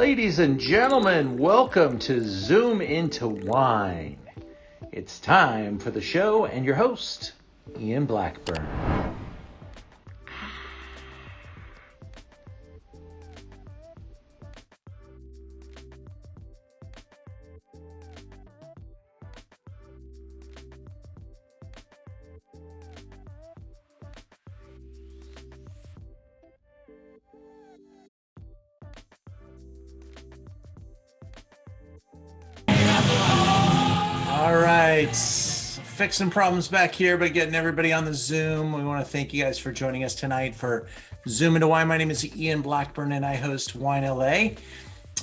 Ladies and gentlemen, welcome to Zoom Into Wine. It's time for the show and your host, Ian Blackburn. All right, fixing problems back here, but getting everybody on the Zoom. We want to thank you guys for joining us tonight for Zoom Into Wine. My name is Ian Blackburn, and I host Wine LA.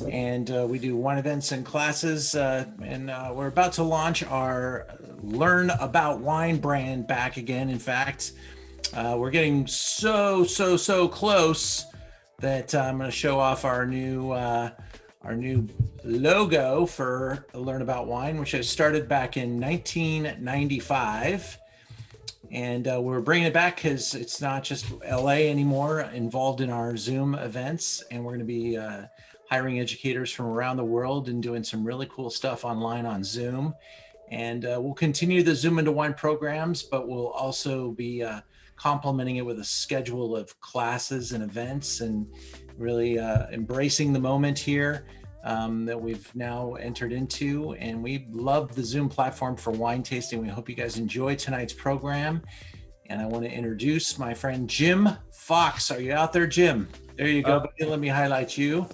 And we do wine events and classes. And we're about to launch our Learn About Wine brand back again. In fact, we're getting so close that I'm going to show off our new logo for Learn About Wine, which I started back in 1995. And we're bringing it back because it's not just LA anymore involved in our Zoom events. And we're going to be hiring educators from around the world and doing some really cool stuff online on Zoom. And we'll continue the Zoom Into Wine programs, but we'll also be complementing it with a schedule of classes and events and really embracing the moment here that we've now entered into. And we love the Zoom platform for wine tasting. We hope you guys enjoy tonight's program. And I want to introduce my friend Jim Fox. Are you out there, Jim? There you go. Let me highlight you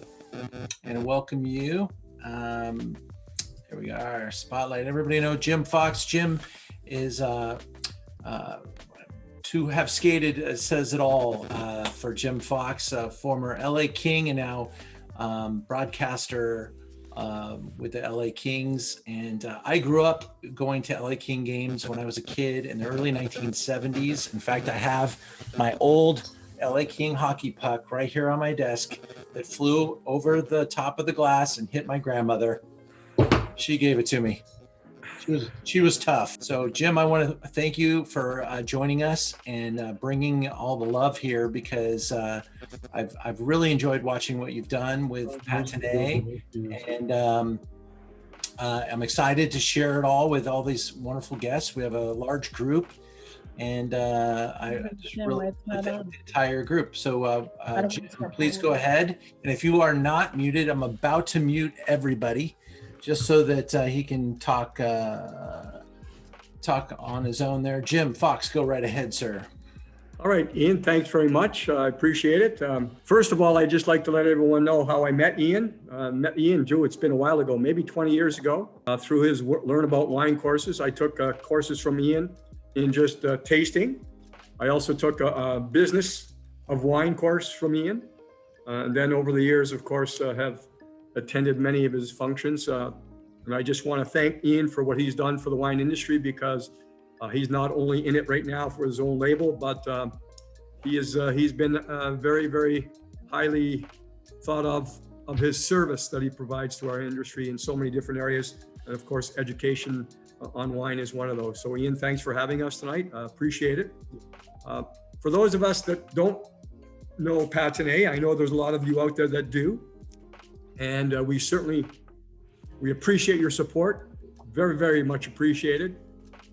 and welcome you. Here we are, spotlight. Everybody know Jim Fox. Jim is to have skated says it all for Jim Fox, former LA King and now broadcaster with the LA Kings. And I grew up going to LA King games when I was a kid in the early 1970s. In fact, I have my old LA King hockey puck right here on my desk that flew over the top of the glass and hit my grandmother. She gave it to me. She was tough. So Jim, I want to thank you for joining us and bringing all the love here, because I've really enjoyed watching what you've done with Patine, and I'm excited to share it all with all these wonderful guests. We have a large group, and I just really thank the entire group. So Jim, please go ahead. And if you are not muted, I'm about to mute everybody, just so that he can talk on his own there. Jim Fox, go right ahead, sir. All right, Ian, thanks very much. I appreciate it. First of all, I'd just like to let everyone know how I met Ian. It's been a while ago, maybe 20 years ago, through his Learn About Wine courses. I took courses from Ian in just tasting. I also took a business of wine course from Ian. And then over the years, of course, have attended many of his functions. And I just want to thank Ian for what he's done for the wine industry, because he's not only in it right now for his own label, but he's been very, very highly thought of his service that he provides to our industry in so many different areas. And of course, education on wine is one of those. So Ian, thanks for having us tonight. Appreciate it. For those of us that don't know Patine, I know there's a lot of you out there that do. And we appreciate your support, very, very much appreciated.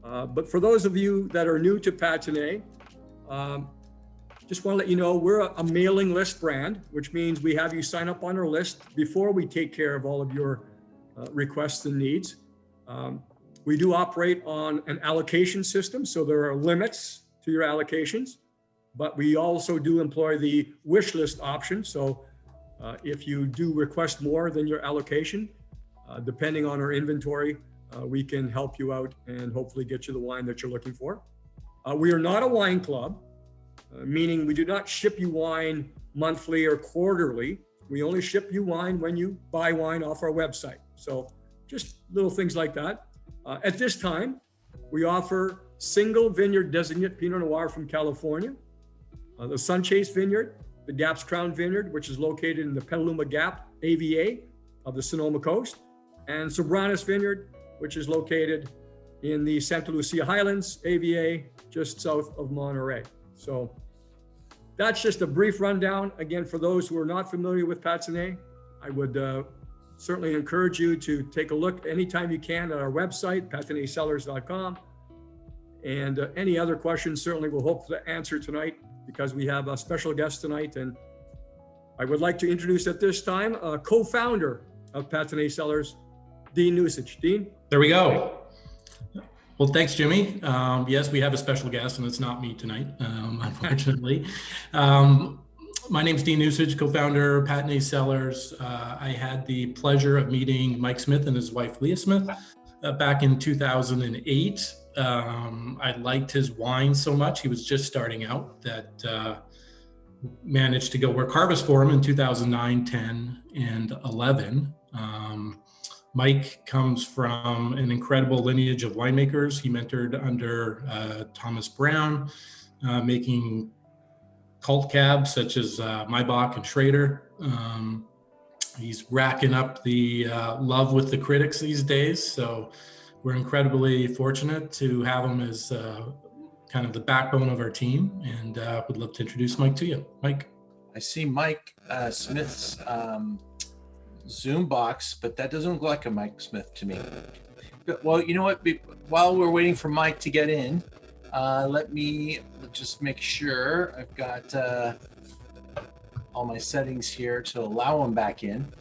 But for those of you that are new to Patine, just want to let you know we're a mailing list brand, which means we have you sign up on our list before we take care of all of your requests and needs. We do operate on an allocation system, so there are limits to your allocations, but we also do employ the wish list option. So if you do request more than your allocation, depending on our inventory, we can help you out and hopefully get you the wine that you're looking for. We are not a wine club, meaning we do not ship you wine monthly or quarterly. We only ship you wine when you buy wine off our website. So just little things like that. At this time, we offer single vineyard designate Pinot Noir from California, the Sunchase Vineyard, the Gap's Crown Vineyard, which is located in the Petaluma Gap AVA of the Sonoma Coast, and Sobranis Vineyard, which is located in the Santa Lucia Highlands AVA, just south of Monterey. So that's just a brief rundown. Again, for those who are not familiar with Patine, I would certainly encourage you to take a look anytime you can at our website, patinecellars.com. And any other questions, certainly we'll hope to answer tonight because we have a special guest tonight. And I would like to introduce at this time a co-founder of Patine Cellars, Dean Nusich. Dean? There we go. Well, thanks, Jimmy. Yes, we have a special guest, and it's not me tonight, unfortunately. My name's Dean Nusich, co-founder of Patine Cellars. I had the pleasure of meeting Mike Smith and his wife, Leah Smith, back in 2008. I liked his wine so much. He was just starting out that managed to go work harvest for him in 2009, 10, and 11. Mike comes from an incredible lineage of winemakers. He mentored under Thomas Brown, making cult cabs such as Maybach and Schrader. He's racking up the love with the critics these days. So we're incredibly fortunate to have him as kind of the backbone of our team, and would love to introduce Mike to you. Mike. I see Mike Smith's Zoom box, but that doesn't look like a Mike Smith to me. Well, you know what? While we're waiting for Mike to get in, let me just make sure I've got all my settings here to allow him back in.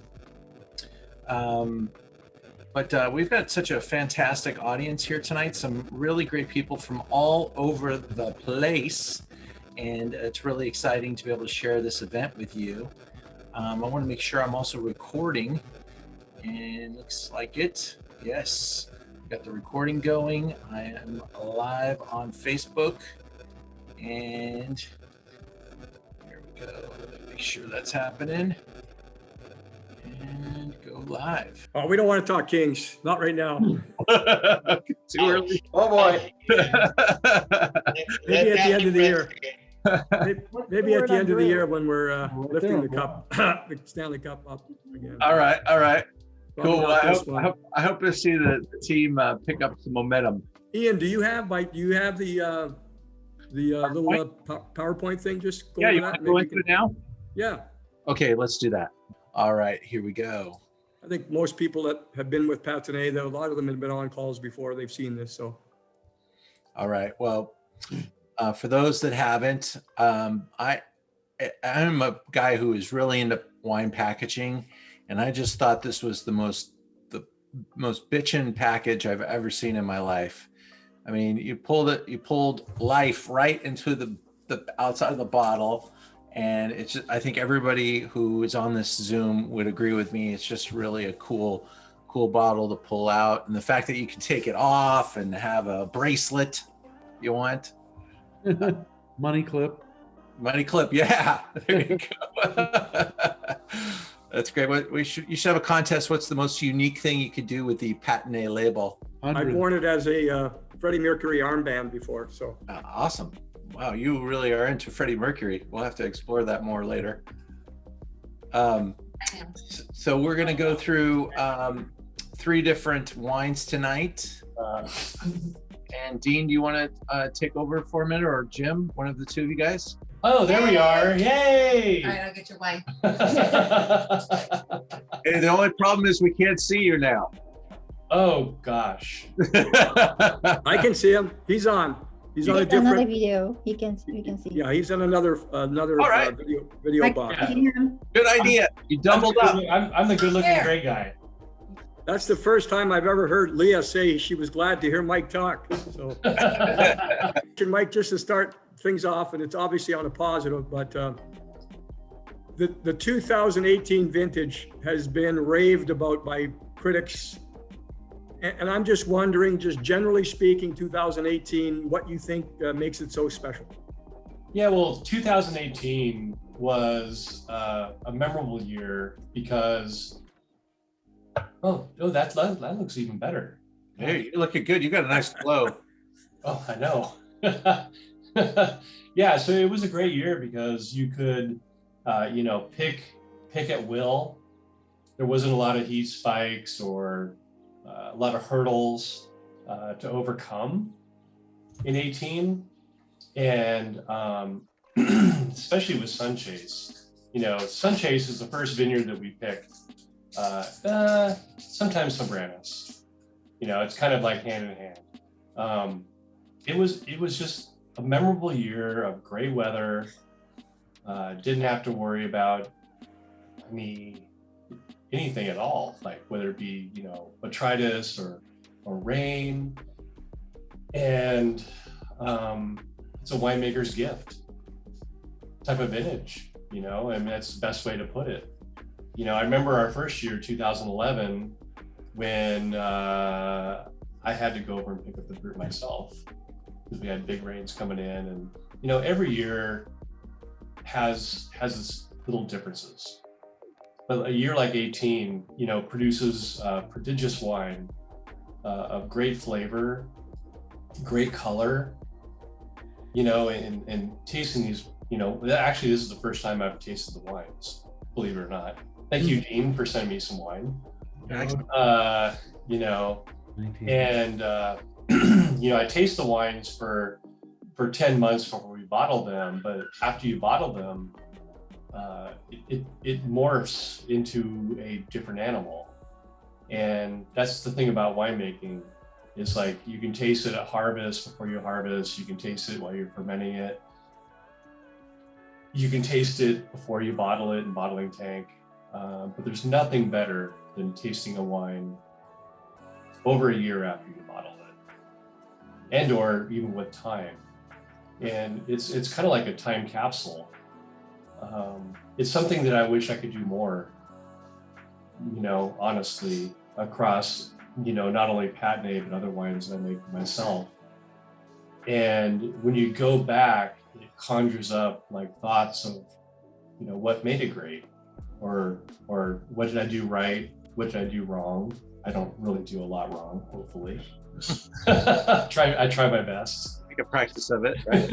But we've got such a fantastic audience here tonight, some really great people from all over the place. And it's really exciting to be able to share this event with you. I want to make sure I'm also recording, and looks like it. Yes, got the recording going. I am live on Facebook, and here we go. Make sure that's happening, and go live. Oh, we don't want to talk Kings, not right now. Too early. Oh boy. Maybe at the end of the year. Maybe at the end of the year when we're lifting the cup, the Stanley Cup up again. All right. Probably Cool. not I this one. hope to see the team pick up some momentum. Ian, do you have the little PowerPoint thing? Just go Yeah, over you that. want to Maybe go we into can- it now? Yeah, Okay, let's do that. All right, here we go. I think most people that have been with Patine, a lot of them have been on calls before. They've seen this, so. All right. Well, for those that haven't, I'm a guy who is really into wine packaging, and I just thought this was the most bitchin' package I've ever seen in my life. I mean, you pulled life right into the outside of the bottle, and it's just, I think everybody who is on this Zoom would agree with me. It's just really a cool bottle to pull out, and the fact that you can take it off and have a bracelet you want. Money clip. Yeah, there you go. That's great. You should have a contest. What's the most unique thing you could do with the Patine label? I've worn it as a Freddie Mercury armband before, so. Awesome. Wow, you really are into Freddie Mercury. We'll have to explore that more later. So we're going to go through 3 different wines tonight. And Dean, do you want to take over for a minute, or Jim, one of the two of you guys? Oh, there we are. Yay! All right, I'll get your wine. Hey, the only problem is we can't see you now. Oh, gosh. I can see him. He's on. He's on a Another different, video. You can see. yeah, he's on another All right. video I box. can hear him. Good idea. You doubled up. I'm the good-looking There. gray guy. That's the first time I've ever heard Leah say she was glad to hear Mike talk. So, Mike, just to start things off, and it's obviously on a positive, but the 2018 vintage has been raved about by critics. And I'm just wondering, just generally speaking, 2018, what you think makes it so special? Yeah, well, 2018 was a memorable year because, that looks even better. Hey, you're looking good. You got a nice glow. Oh, I know. Yeah, so it was a great year because you could, pick at will. There wasn't a lot of heat spikes or a lot of hurdles to overcome in 18, and especially with Sunchase. Sunchase is the first vineyard that we picked. Sometimes Sobranos. It's kind of like hand in hand. It was just a memorable year of great weather. Didn't have to worry about anything at all, like whether it be botrytis or rain, and it's a winemaker's gift type of vintage, and that's the best way to put it. I remember our first year, 2011, when I had to go over and pick up the fruit myself because we had big rains coming in, and every year has its little differences. But a year like 18, produces prodigious wine of great flavor, great color, and tasting these, actually this is the first time I've tasted the wines, believe it or not. Thank you, Dean, for sending me some wine. And I taste the wines for 10 months before we bottle them, but after you bottle them, it morphs into a different animal. And that's the thing about winemaking. It's like you can taste it at harvest before you harvest, you can taste it while you're fermenting it. You can taste it before you bottle it in bottling tank. But there's nothing better than tasting a wine over a year after you bottle it, and or even with time. And it's kind of like a time capsule. It's something that I wish I could do more, honestly, across, not only Patine, but other wines that I make for myself. And when you go back, it conjures up like thoughts of, what made it great, or what did I do right? What did I do wrong? I don't really do a lot wrong, hopefully. I try my best. Make a practice of it, right?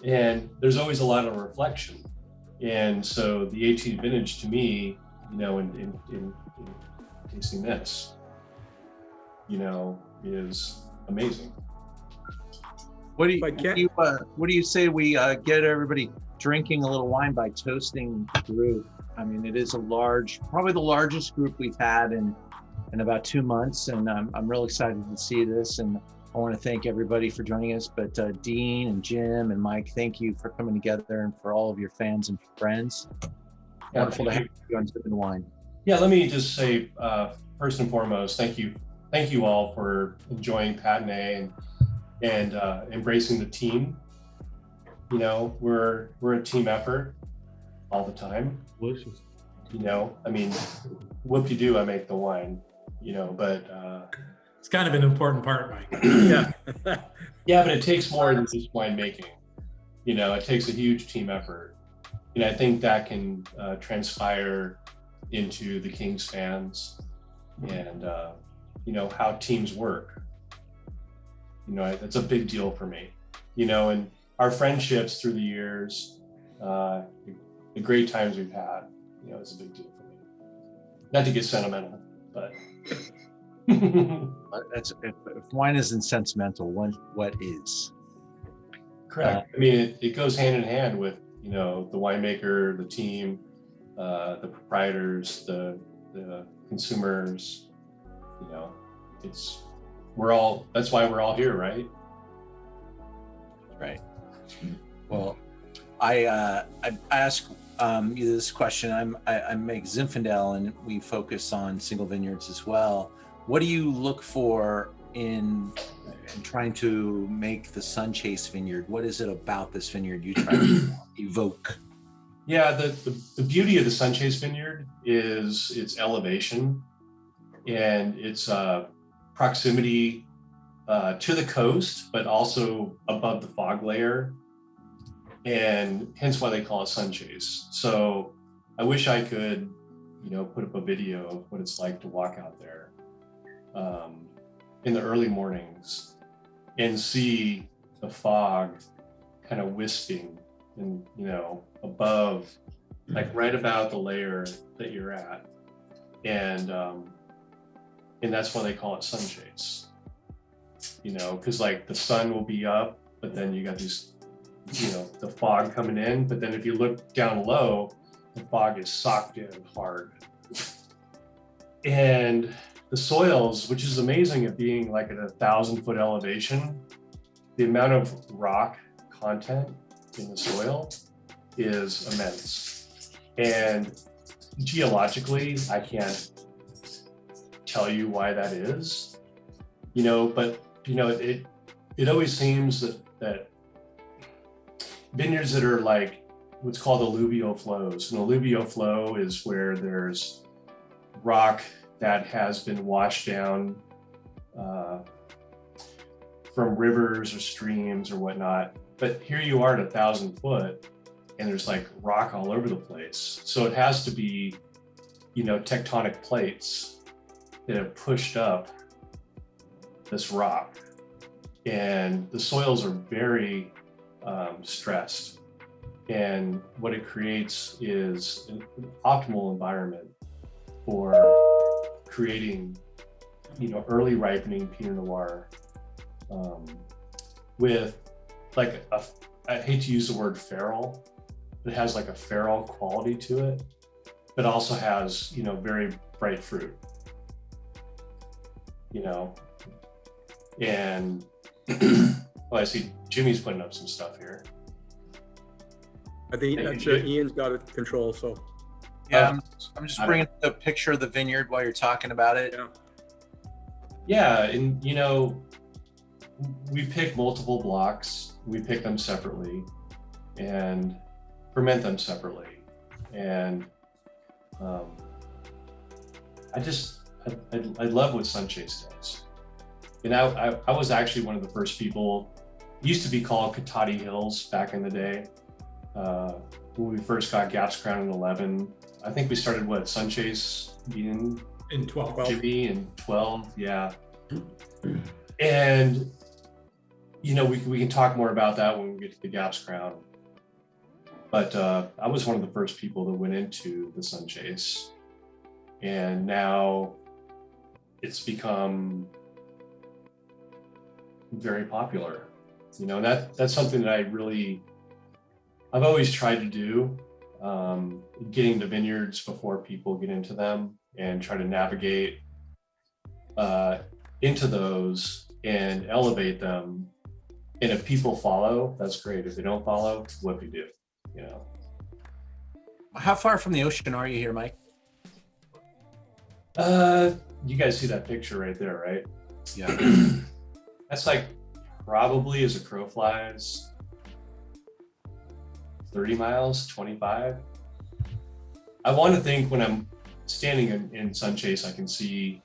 And there's always a lot of reflection. And so the 18 vintage to me, in tasting this, is amazing. What do you say we get everybody drinking a little wine by toasting the group? It is probably the largest group we've had in about 2 months, and I'm real excited to see this. And I want to thank everybody for joining us, but Dean and Jim and Mike, thank you for coming together, and for all of your fans and friends. Wonderful to have you on Sipping Wine. Yeah, let me just say, first and foremost, thank you all for enjoying Patine and embracing the team. We're a team effort all the time. Delicious. Whoop-de-doo, I make the wine, but It's kind of an important part, Mike. Yeah. yeah, but it takes more than just winemaking. It takes a huge team effort. I think that can transpire into the Kings fans and, how teams work. That's a big deal for me, and our friendships through the years, the great times we've had, it's a big deal for me. Not to get sentimental, but. If wine isn't sentimental, what is? Correct. It goes hand in hand with, the winemaker, the team, the proprietors, the consumers. That's why we're all here, right? Right. Well, I ask you this question. I make Zinfandel, and we focus on single vineyards as well. What do you look for in trying to make the Sunchase vineyard? What is it about this vineyard you try to evoke? Yeah, the beauty of the Sunchase vineyard is its elevation and its proximity to the coast, but also above the fog layer, and hence why they call it Sunchase. So I wish I could, put up a video of what it's like to walk out there in the early mornings and see the fog kind of wisping and, above, like right about the layer that you're at. And that's why they call it Sunchase, because like the sun will be up, but then you got these the fog coming in, but then if you look down low, the fog is socked in hard. And the soils, which is amazing at being like at 1,000-foot elevation, the amount of rock content in the soil is immense. And geologically, I can't tell you why that is, but it always seems that vineyards that are like what's called alluvial flows. An alluvial flow is where there's rock that has been washed down from rivers or streams or whatnot. But here you are at 1,000 foot and there's like rock all over the place. So it has to be, tectonic plates that have pushed up this rock. And the soils are very stressed. And what it creates is an optimal environment for creating, early ripening Pinot Noir with like I hate to use the word feral, but it has like a feral quality to it, but also has, very bright fruit, and well, I see Jimmy's putting up some stuff here. I think that's Ian's got it control. So yeah, I'm just bringing up a picture of the vineyard while you're talking about it. Yeah, and we pick multiple blocks. We pick them separately and ferment them separately. And I love what Sunchase does. And I was actually one of the first people. It used to be called Katati Hills back in the day. When we first got Gaps Crown in 11, I think we started Sunchase in 12. Jimmy in 12, yeah. And we can talk more about that when we get to the Gaps Crown. But I was one of the first people that went into the Sunchase, and now it's become very popular. And that's something that I've always tried to do, getting to vineyards before people get into them and try to navigate into those and elevate them. And if people follow, that's great. If they don't follow, what do you do? How far from the ocean are you here, Mike? You guys see that picture right there, right? Yeah. That's like probably as a crow flies 30 miles, 25. I want to think when I'm standing in Sunchase, I can see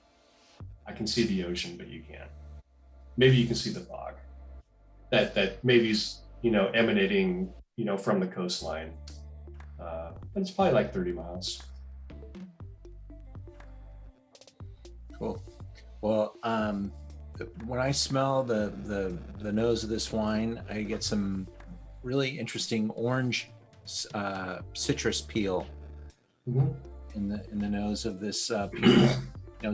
the ocean, but you can't. Maybe you can see the fog that maybe is, emanating, from the coastline. But it's probably like 30 miles. Cool. Well, when I smell the nose of this wine, I get some really interesting orange citrus peel in the nose of this Pinot.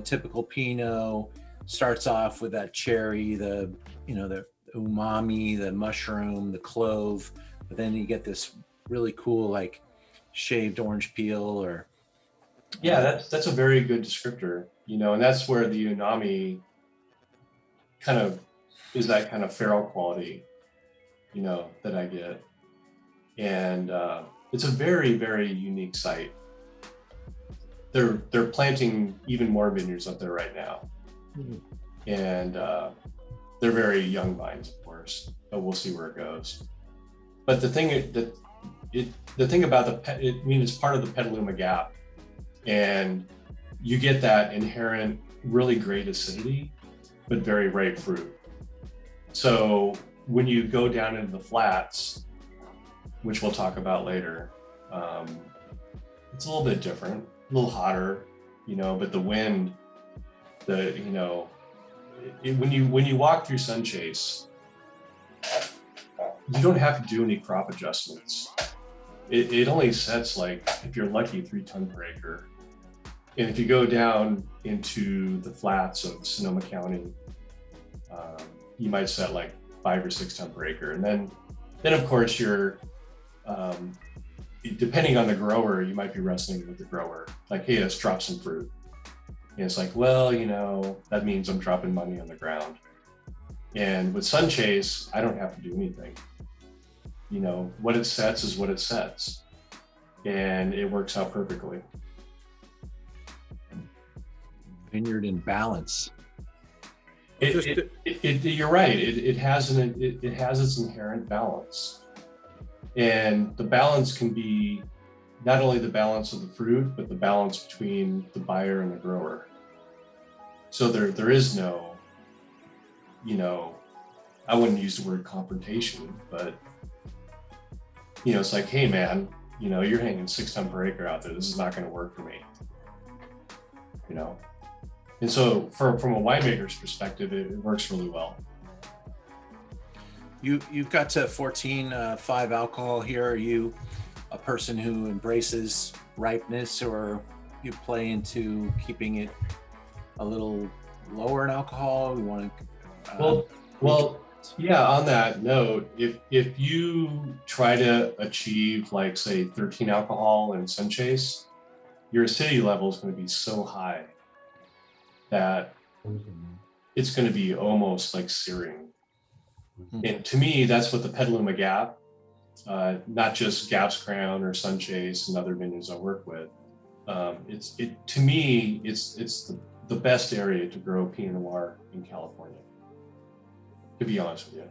Typical Pinot starts off with that cherry, the umami, the mushroom, the clove, but then you get this really cool like shaved orange peel or. Yeah, that's a very good descriptor, and that's where the umami kind of is, that kind of feral quality, that I get. And it's a very, very unique site. They're planting even more vineyards up there right now. And they're very young vines, of course, but we'll see where it goes. But the thing about it's part of the Petaluma Gap, and you get that inherent, really great acidity, but very ripe fruit. So when you go down into the flats, which we'll talk about later, it's a little bit different, a little hotter, but the wind, when you walk through Sunchase, you don't have to do any crop adjustments. It only sets, like, if you're lucky, 3 tons per acre. And if you go down into the flats of Sonoma County, you might set like 5 or 6 tons per acre. And then Then of course you're, depending on the grower, you might be wrestling with the grower. Like, hey, let's drop some fruit. And it's like, well, that means I'm dropping money on the ground. And with Sun Chase, I don't have to do anything. What it sets is what it sets. And it works out perfectly. Vineyard in balance. You're right. It has its inherent balance. And the balance can be not only the balance of the fruit, but the balance between the buyer and the grower. So there is no, I wouldn't use the word confrontation, but it's like, hey man, you're hanging 6 tons per acre out there. This is not going to work for me. And so from a winemaker's perspective, it works really well. You've got to 14.5 alcohol here. Are you a person who embraces ripeness, or you play into keeping it a little lower in alcohol? You want to well, yeah, on that note, if you try to achieve, like, say 13 alcohol in Sun Chase, your acidity level is going to be so high that it's going to be almost like searing. And to me, that's what the Petaluma Gap, not just Gap's Crown or Sun Chase and other vineyards I work with, to me, it's the best area to grow Pinot Noir in California, to be honest with you,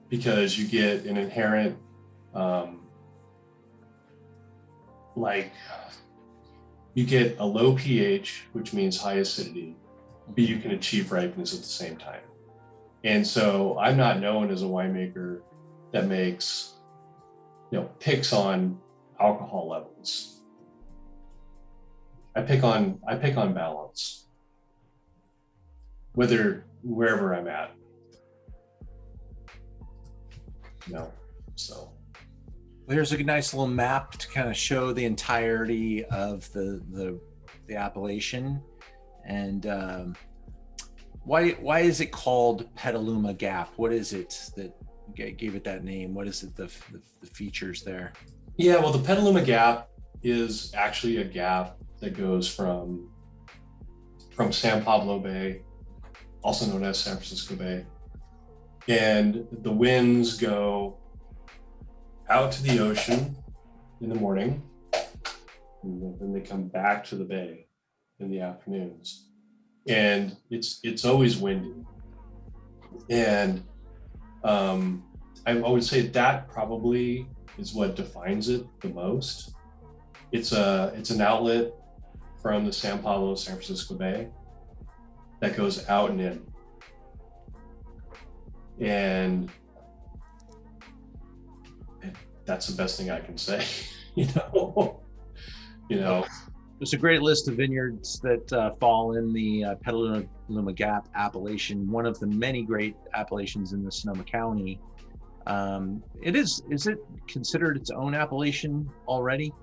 because you get an inherent, you get a low pH, which means high acidity, but you can achieve ripeness at the same time. And so I'm not known as a winemaker that makes, picks on alcohol levels. I pick on balance, wherever I'm at. So. There's a nice little map to kind of show the entirety of the appellation, and why is it called Petaluma Gap? What is it that gave it that name? What is it, the features there? Yeah, well, the Petaluma Gap is actually a gap that goes from San Pablo Bay, also known as San Francisco Bay, and the winds go out to the ocean in the morning, and then they come back to the bay in the afternoons, and it's always windy. And I would say that probably is what defines it the most. It's an outlet from the San Pablo, San Francisco Bay that goes out and in. And that's the best thing I can say, There's a great list of vineyards that fall in the Petaluma Gap appellation, one of the many great appellations in the Sonoma County. Is it considered its own appellation already?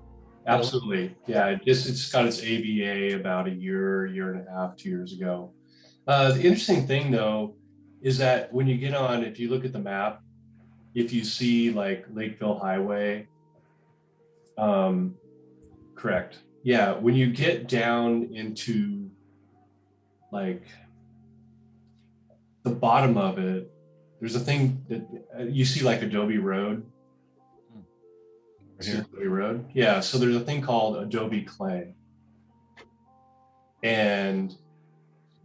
Absolutely. Yeah, it's got its AVA about a year and a half, 2 years ago. The interesting thing though, is that when you get on, if you look at the map, if you see like Lakeville Highway, correct. Yeah, when you get down into like the bottom of it, there's a thing that you see like Adobe Road. Adobe Road. Yeah, so there's a thing called Adobe Clay. And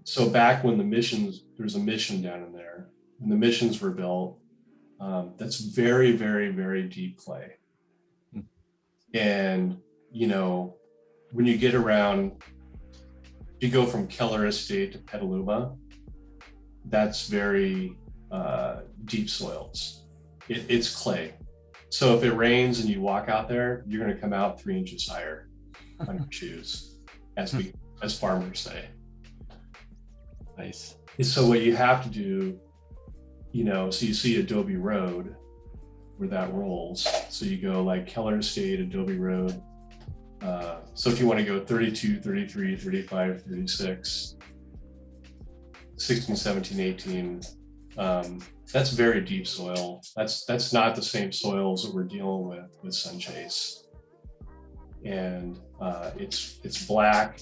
so back when there's a mission down in there, when the missions were built, that's very, very, very deep clay. And, when you get around, you go from Keller Estate to Petaluma, that's very deep soils. It's clay. So if it rains and you walk out there, you're going to come out 3 inches higher on your shoes, as farmers say. Nice. So what you have to do, so you see Adobe Road where that rolls. So you go like Keller Estate, Adobe Road. So if you want to go 32, 33, 35, 36, 16, 17, 18, That's very deep soil. That's not the same soils that we're dealing with Sunchase. And it's black.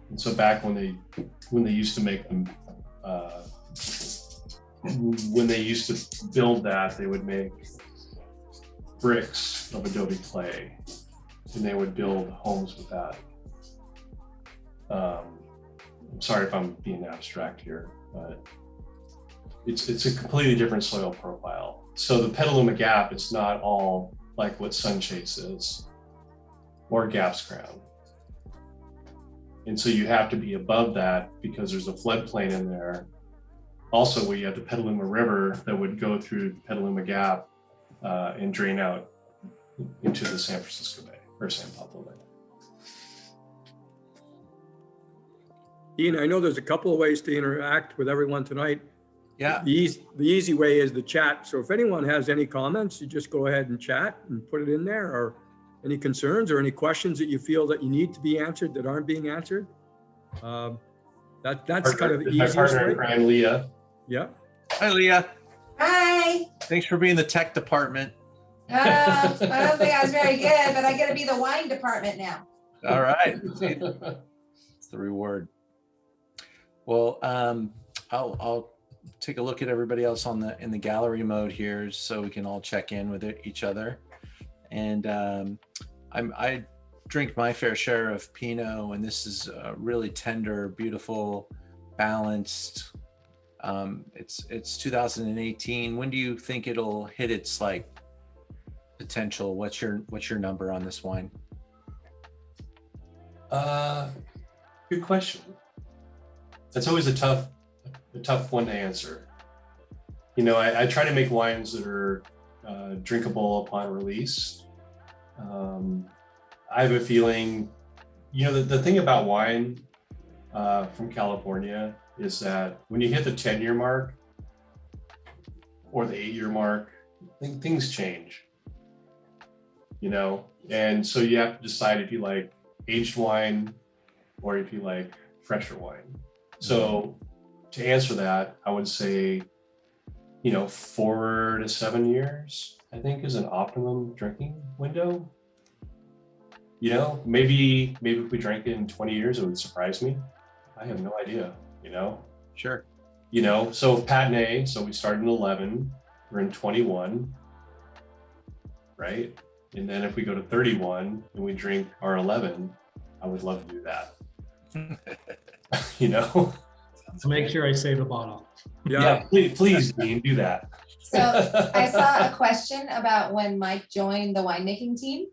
And so back when they used to make them, when they used to build that, they would make bricks of adobe clay, and they would build homes with that. I'm sorry if I'm being abstract here, but it's a completely different soil profile. So the Petaluma Gap is not all like what Sunchase is, or Gap's Crown. And so you have to be above that because there's a floodplain in there. Also, we have the Petaluma River that would go through the Petaluma Gap and drain out into the San Francisco Bay or San Pablo Bay. Ian, I know there's a couple of ways to interact with everyone tonight. Yeah. The easy way is the chat. So if anyone has any comments, you just go ahead and chat and put it in there, or any concerns or any questions that you feel that you need to be answered that aren't being answered. That's kind of the my easiest partner way. in crime, Leah. Yeah. Hi, Leah. Hi. Thanks for being the tech department. I don't think I was very good, but I get to be the wine department now. All right. It's the reward. Well, I'll take a look at everybody else in the gallery mode here, so we can all check in with each other. And I drink my fair share of Pinot, and this is really tender, beautiful, balanced. It's 2018. When do you think it'll hit its like potential? What's your number on this wine? Good question. That's always a tough one to answer. You know, I try to make wines that are drinkable upon release. I have a feeling, you know, the thing about wine from California is that when you hit the 10-year mark or the 8-year mark, things change, you know? And so you have to decide if you like aged wine or if you like fresher wine. So to answer that, I would say, you know, 4 to 7 years, I think, is an optimum drinking window. You know, maybe if we drank it in 20 years, it would surprise me. I have no idea, you know? Sure. You know, so Patine, so we started in 11, we're in 21, right? And then if we go to 31 and we drink our 11, I would love to do that. You know? To make sure I save a bottle. Yeah, please, Dean, do that. So I saw a question about when Mike joined the winemaking team.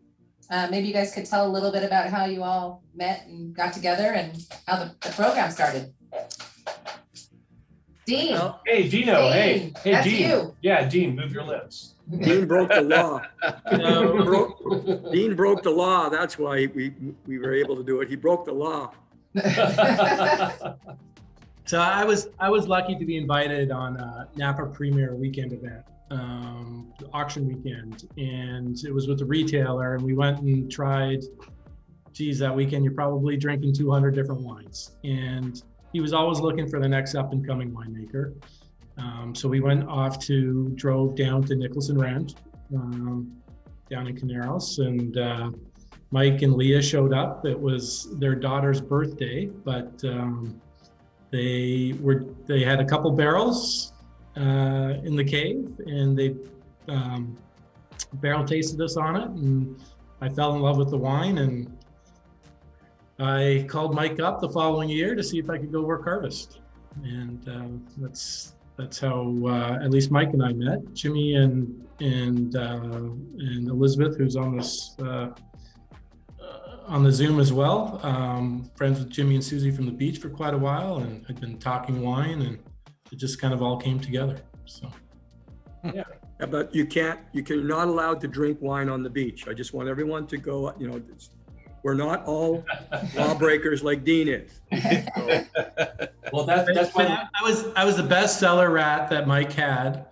Maybe you guys could tell a little bit about how you all met and got together and how the program started. Dean. Hey, Dino. Dean, Hey, that's Dean. you. Yeah, Dean, move your lips. Dean broke the law. Dean broke the law. That's why we were able to do it. He broke the law. So I was lucky to be invited on a Napa Premier weekend event, the auction weekend, and it was with the retailer, and we went and tried, geez, that weekend you're probably drinking 200 different wines, and he was always looking for the next up and coming winemaker. So we drove down to Nicholas and Rand, down in Caneros, and Mike and Leah showed up. It was their daughter's birthday, but they had a couple barrels in the cave, and they barrel tasted us on it, and I fell in love with the wine, and I called Mike up the following year to see if I could go work harvest, and that's how at least Mike and I met. Jimmy and Elizabeth, who's on this on the Zoom as well, friends with Jimmy and Susie from the beach for quite a while, and I've been talking wine, and it just kind of all came together. So Yeah, but you're not allowed to drink wine on the beach. I just want everyone to go, you know, we're not all lawbreakers like Dean is. So, Well, that's why I was the bestseller rat that Mike had,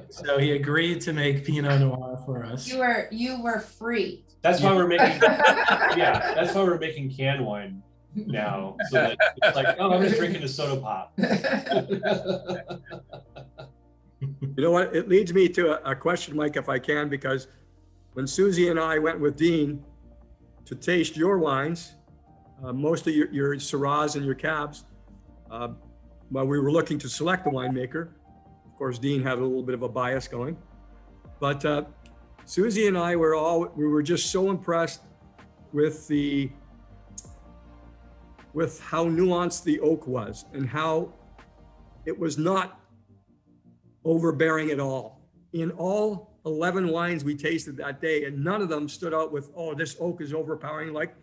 so he agreed to make Pinot Noir for us. You were free. that's why we're making that's why we're making canned wine now. So that it's like, oh, I'm just drinking a soda pop. You know what? It leads me to a question, Mike, if I can, because when Susie and I went with Dean to taste your wines, most of your Syrahs and your Cabs, while we were looking to select a winemaker, of course, Dean had a little bit of a bias going, but Susie and I we were just so impressed with how nuanced the oak was and how it was not overbearing at all. In all 11 wines we tasted that day, and none of them stood out with, oh, this oak is overpowering, like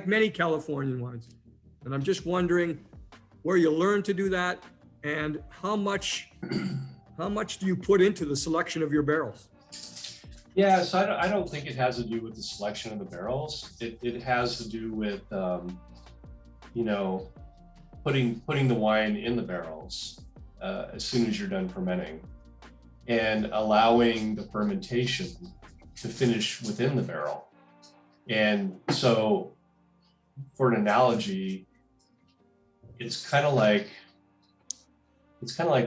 many Californian wines. And I'm just wondering where you learned to do that, and how much do you put into the selection of your barrels? Yeah, so I don't think it has to do with the selection of the barrels. It has to do with, you know, putting the wine in the barrels as soon as you're done fermenting, and allowing the fermentation to finish within the barrel. And so, for an analogy, it's kind of like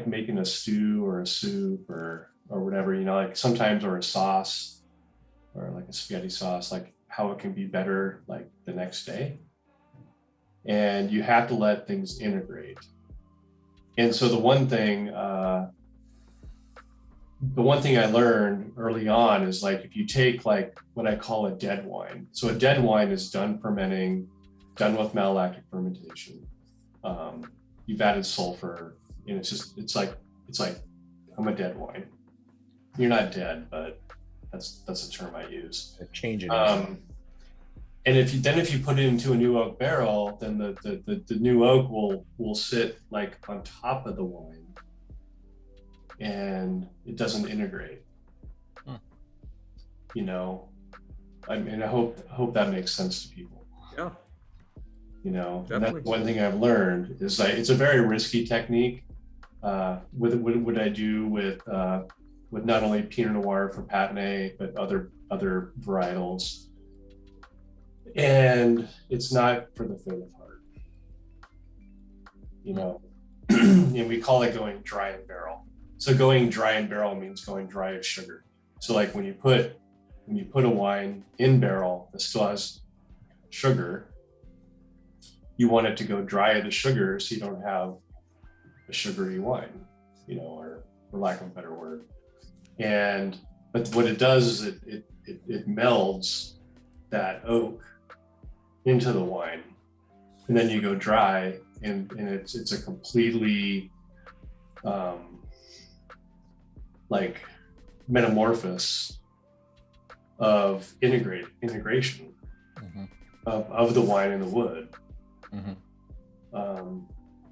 making a stew or a soup or whatever, you know, like sometimes, or a sauce, or like a spaghetti sauce, like how it can be better like the next day. And you have to let things integrate. And so the one thing I learned early on is, like, if you take like what I call a dead wine. So a dead wine is done fermenting, done with malolactic fermentation. You've added sulfur, and it's like I'm a dead wine. You're not dead, but that's a term I use. Change it. And if you put it into a new oak barrel, then the new oak will sit like on top of the wine, and it doesn't integrate. You know, I mean, I hope that makes sense to people. Yeah. You know, Definitely. and that's one thing I've learned is, like, it's a very risky technique. With what I do with not only Pinot Noir for Patine, but other varietals. And it's not for the faint of heart. You know, and we call it going dry in barrel. So going dry in barrel means going dry as sugar. So like when you put a wine in barrel that still has sugar, you want it to go dry of the sugar so you don't have a sugary wine, you know, or for lack of a better word. But what it does is it melds that oak into the wine, and then you go dry, and it's a completely like metamorphosis of integration of the wine and the wood.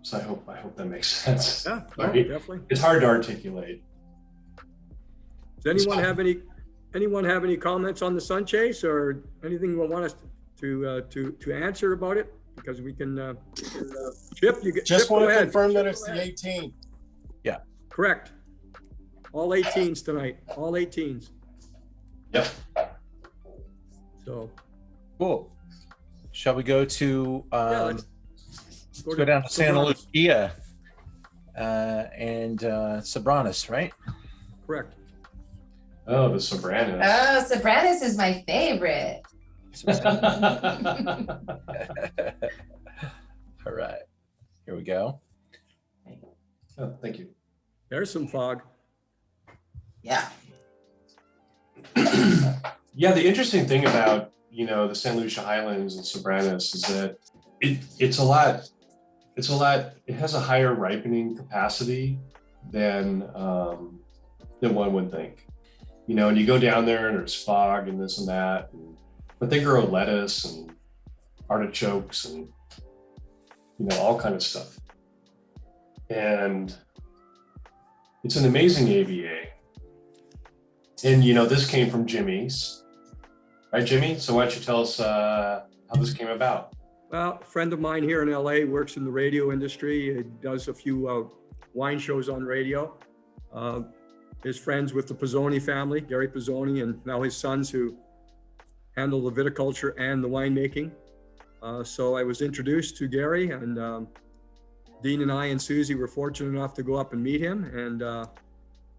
So I hope that makes sense. Yeah, no, Right? definitely. It's hard to articulate. Does anyone have any comments on the sun chase, or anything you want us to answer about it? Because we can, Chip, Just Chip, want go to ahead. confirm that it's the 18th. Correct. All 18s tonight, all 18s. Yep. So, Cool. Shall we go to let's go down to Santa Sobranos. Lucia and Sobranos, right? Correct. Oh, the Sobranos. Oh, Sobranos is my favorite. All right, here we go. Oh, thank you. There's some fog. Yeah. Yeah, the interesting thing about, you know, the Santa Lucia Highlands and Sobranos is that it has a higher ripening capacity than one would think. You know, and you go down there and there's fog and this and that, but they grow lettuce and artichokes and, you know, all kind of stuff. And it's an amazing AVA. And, you know, this came from Jimmy's, right, Jimmy? So why don't you tell us how this came about? Well, a friend of mine here in LA works in the radio industry. He does a few wine shows on radio. His friends with the Pizzoni family, Gary Pizzoni, and now his sons, who handle the viticulture and the winemaking. So I was introduced to Gary, and Dean and I and Susie were fortunate enough to go up and meet him. And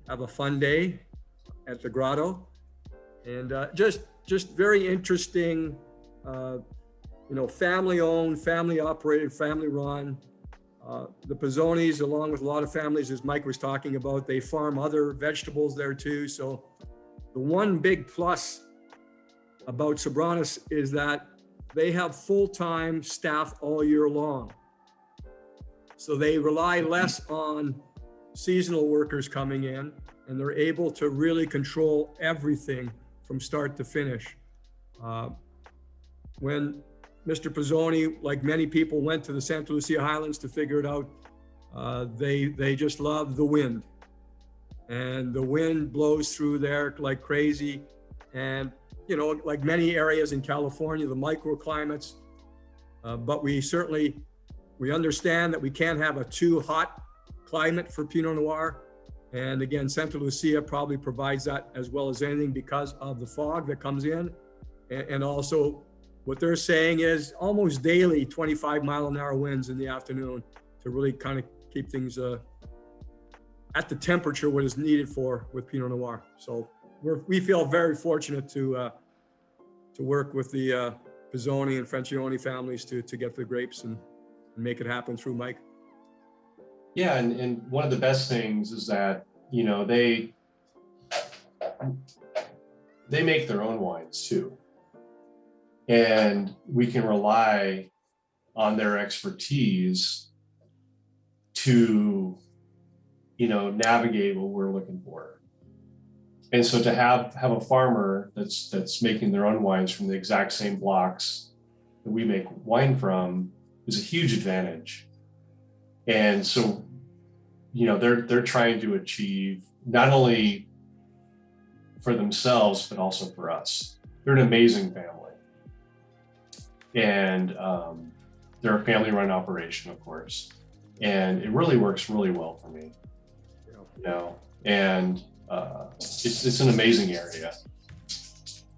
have a fun day at the grotto. And just very interesting, family owned, family operated, family run. The Pizzonis, along with a lot of families, as Mike was talking about, they farm other vegetables there too. So the one big plus about Sobranis is that they have full-time staff all year long. So they rely less on seasonal workers coming in, and they're able to really control everything from start to finish. When Mr. Pizzoni, like many people, went to the Santa Lucia Highlands to figure it out, they just love the wind. And the wind blows through there like crazy. And, like many areas in California, the microclimates, but we understand that we can't have a too hot climate for Pinot Noir. And again, Santa Lucia probably provides that as well as anything because of the fog that comes in. And also what they're saying is almost daily 25-mile-an-hour winds in the afternoon to really kind of keep things at the temperature what is needed with Pinot Noir. So we feel very fortunate to work with the Pizzoni and Francione families to get the grapes and make it happen through Mike. Yeah, and one of the best things is that, they make their own wines too. And we can rely on their expertise to, navigate what we're looking for. And so to have a farmer that's making their own wines from the exact same blocks that we make wine from is a huge advantage. And so, they're trying to achieve not only for themselves, but also for us. They're an amazing family. And they're a family-run operation, of course. And it really works really well for me. And it's an amazing area.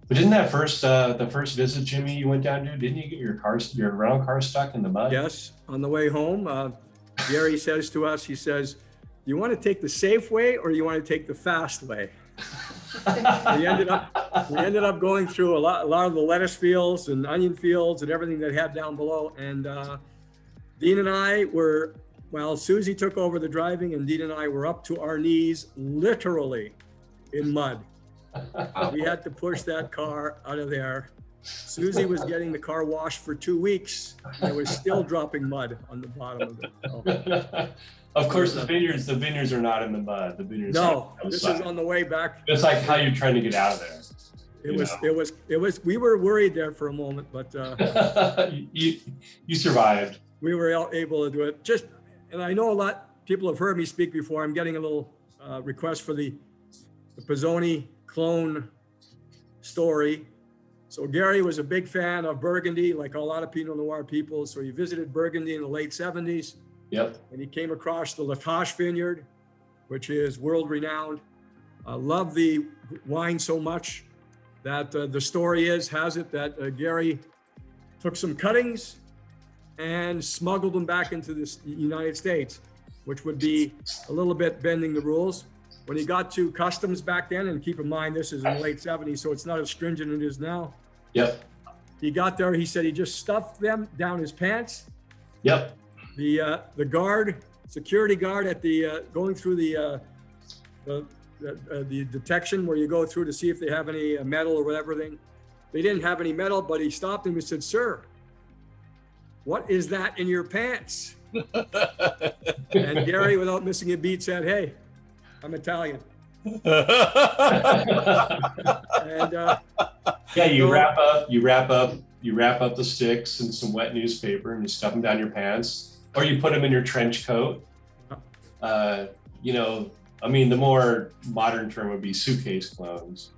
But didn't that the first visit, Jimmy, you went down to, didn't you get your rental car stuck in the mud? Yes, on the way home, Gary says to us, he says, you want to take the safe way or you want to take the fast way? we ended up going through a lot of the lettuce fields and onion fields and everything they had down below. And Dean and I Susie took over the driving, and Dean and I were up to our knees, literally in mud. We had to push that car out of there. Susie was getting the car washed for 2 weeks. And it was still dropping mud on the bottom of it. So. Of course, the vineyards are not in the mud. The vineyards. No, this is on the way back. It's like how you're trying to get out of there. It was. We were worried there for a moment, but you survived. We were able to do it. And I know a lot people have heard me speak before. I'm getting a little request for the Pizzoni clone story. So Gary was a big fan of Burgundy, like a lot of Pinot Noir people. So he visited Burgundy in the late 70s. Yep. And he came across the Latache vineyard, which is world renowned. Loved the wine so much that the story has it that Gary took some cuttings and smuggled them back into the United States, which would be a little bit bending the rules. When he got to customs back then, and keep in mind, this is in the late 70s, so it's not as stringent as it is now. Yep. He got there, he said he just stuffed them down his pants. Yep. The security guard at the, going through the detection where you go through to see if they have any metal or whatever thing. They didn't have any metal, but he stopped him and said, "Sir, what is that in your pants?" And Gary, without missing a beat, said, "Hey, I'm Italian." And yeah, you wrap up the sticks in some wet newspaper and you stuff them down your pants, or you put them in your trench coat. The more modern term would be suitcase clones.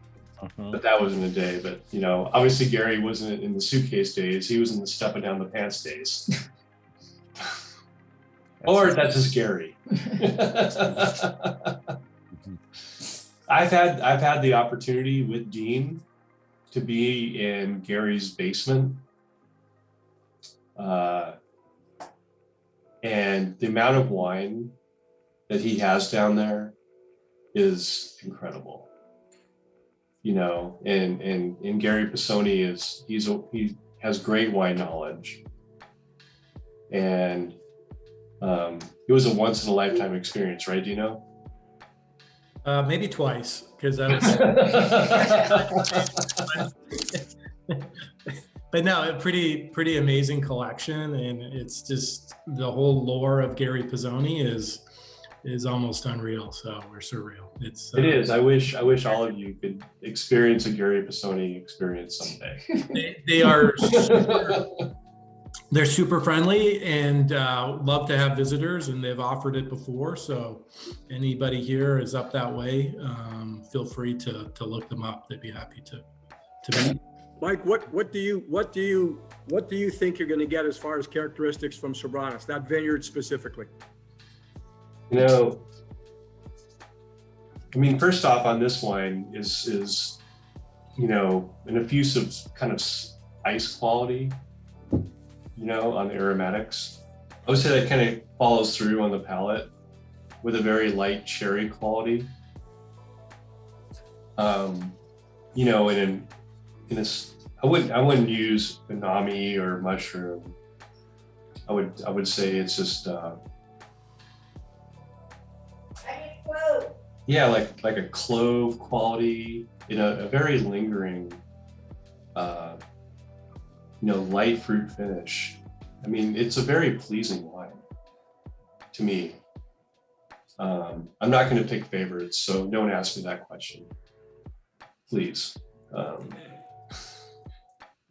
But that wasn't a day. But obviously Gary wasn't in the suitcase days. He was in the stuffing down the pants days. Or that's just Gary. I've had the opportunity with Dean to be in Gary's basement. And the amount of wine that he has down there is incredible. You know, and Gary Pisoni he has great wine knowledge, and it was a once in a lifetime experience, right? Do you know? Maybe twice, because I was. But no, a pretty amazing collection, and it's just the whole lore of Gary Pisoni is almost unreal. So we're surreal. It is. I wish all of you could experience a Gary Pisoni experience someday. They are. They're super friendly and love to have visitors, and they've offered it before. So anybody here is up that way, feel free to look them up. They'd be happy to meet. Mike, what do you think you're going to get as far as characteristics from Sobranis, that vineyard specifically? You know, I mean, first off, on this wine is you know, an effusive kind of ice quality. You know, on the aromatics, I would say that kind of follows through on the palate with a very light cherry quality. You know, I wouldn't use umami or mushroom. I would say it's just yeah, like a clove quality in a very lingering you know, light fruit finish. I mean, it's a very pleasing wine to me. I'm not going to pick favorites, so don't ask me that question, please.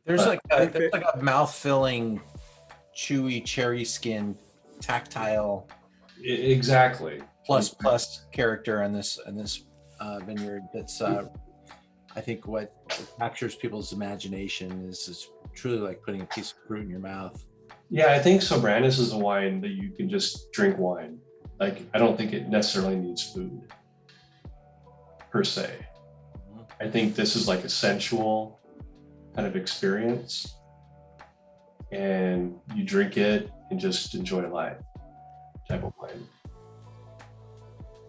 There's like a mouth-filling, chewy cherry skin, tactile. Exactly. Plus character in this vineyard. That's I think what captures people's imagination is truly like putting a piece of fruit in your mouth. Yeah, I think Sobranis is a wine that you can just drink wine. Like, I don't think it necessarily needs food per se. I think this is like a sensual kind of experience, and you drink it and just enjoy life type of wine.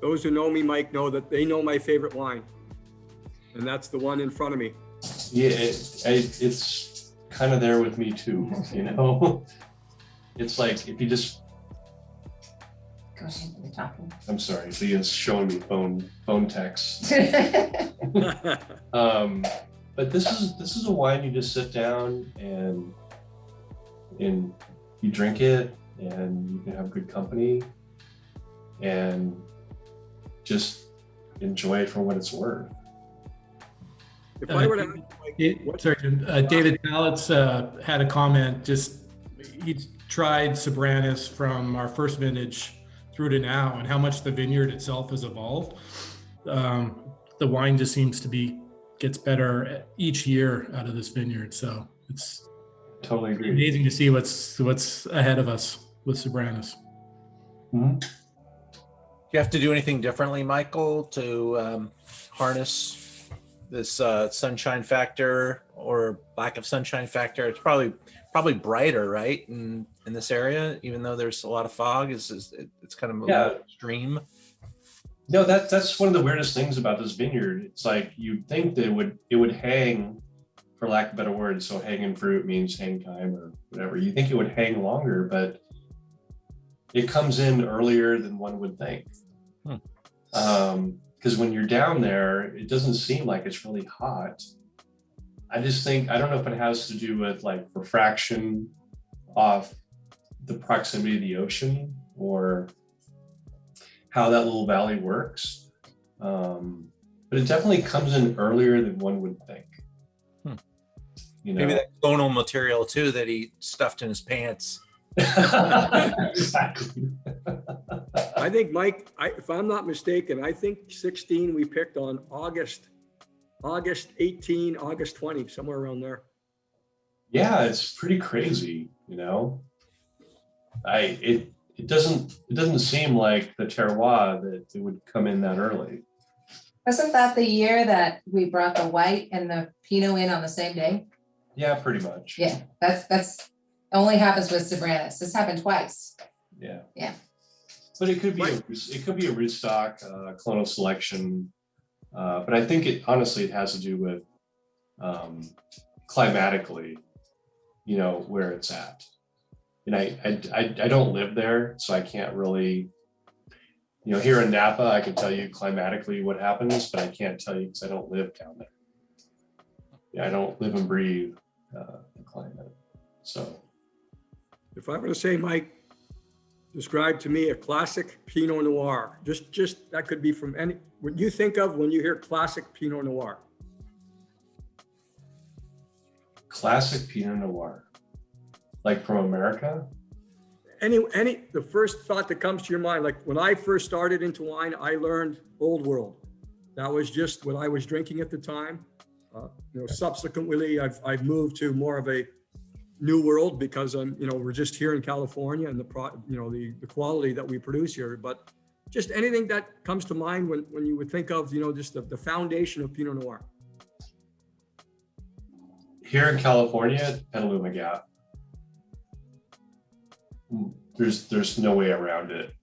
Those who know me, Mike, know that they know my favorite wine, and that's the one in front of me. Yeah, it's kind of there with me too, you know? It's like, if you just... Go ahead, you're talking. I'm sorry, Leah's showing me phone texts. But this is a wine you just sit down and you drink it, and you can have good company and just enjoy it for what it's worth. If I were to, David Pallets had a comment. Just he tried Sobranis from our first vintage through to now, and how much the vineyard itself has evolved. The wine just seems to gets better each year out of this vineyard. So it's totally agree. Amazing to see what's ahead of us with Sobranis. Mm-hmm. Do you have to do anything differently, Michael, to harness this sunshine factor or lack of sunshine factor? It's probably brighter, right, in this area, even though there's a lot of fog. It's kind of a extreme. No, that's one of the weirdest things about this vineyard. It's like, you'd think that it would hang, for lack of a better word. So hanging fruit means hang time or whatever. You think it would hang longer, but it comes in earlier than one would think. Because when you're down there, it doesn't seem like it's really hot. I don't know if it has to do with like refraction off the proximity of the ocean, or how that little valley works. But it definitely comes in earlier than one would think. You know? Maybe that clonal material too that he stuffed in his pants. Exactly. I think, Mike, if I'm not mistaken, I think 16 we picked on August 18, August 20, somewhere around there. Yeah, it's pretty crazy, you know. It doesn't seem like the terroir that it would come in that early. Wasn't that the year that we brought the white and the Pinot in on the same day? Yeah, pretty much. Yeah, that's only happens with Sobranis. This happened twice. Yeah. Yeah. But it could be a rootstock, clonal selection. But I think it has to do with climatically, where it's at. And I don't live there, so I can't really, here in Napa, I can tell you climatically what happens, but I can't tell you because I don't live down there. Yeah, I don't live and breathe the climate. So, if I were to say, Mike, describe to me a classic Pinot Noir, just that could be from what you think of when you hear classic Pinot Noir. Classic Pinot Noir, like from America? The first thought that comes to your mind, like when I first started into wine, I learned Old World. That was just what I was drinking at the time. Subsequently, I've moved to more of a New World because we're just here in California and the quality that we produce here. But just anything that comes to mind when you would think of just the foundation of Pinot Noir. Here in California, Petaluma Gap. There's no way around it.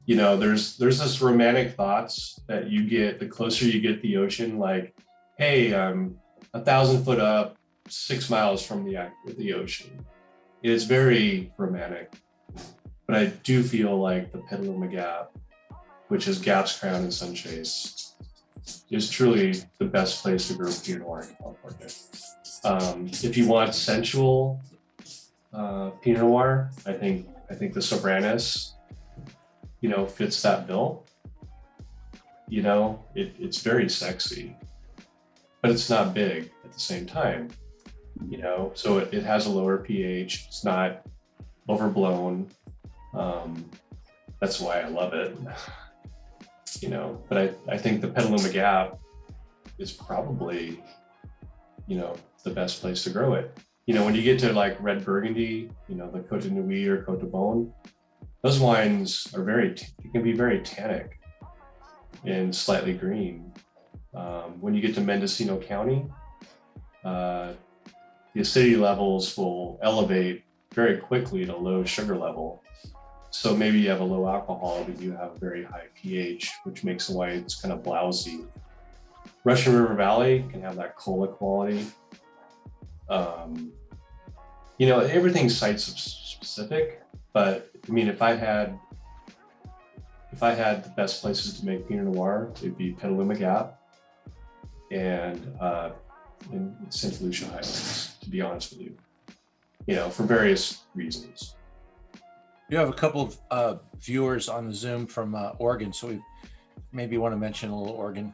There's this romantic thoughts that you get the closer you get to the ocean, like, hey, I'm 1,000 foot up, 6 miles from the ocean. It is very romantic, but I do feel like the Petaluma Gap, which is Gap's Crown and Sunchase, is truly the best place to grow Pinot Noir in California. If you want sensual Pinot Noir, I think the Sobranis, fits that bill. It's very sexy, but it's not big at the same time. So it has a lower pH. It's not overblown. That's why I love it. But I think the Petaluma Gap is probably, the best place to grow it. When you get to like red Burgundy, the Cote de Nuit or Cote de Beaune, those wines are can be very tannic and slightly green. When you get to Mendocino County, the acidity levels will elevate very quickly to low sugar level. So maybe you have a low alcohol, but you have a very high pH, which makes the wines kind of blousy. Russian River Valley can have that cola quality. Everything's site specific, but I mean, if I had the best places to make Pinot Noir, it'd be Petaluma Gap and in St. Lucia Highlands, to be honest with you, for various reasons. You have a couple of viewers on the Zoom from Oregon, so we maybe want to mention a little Oregon.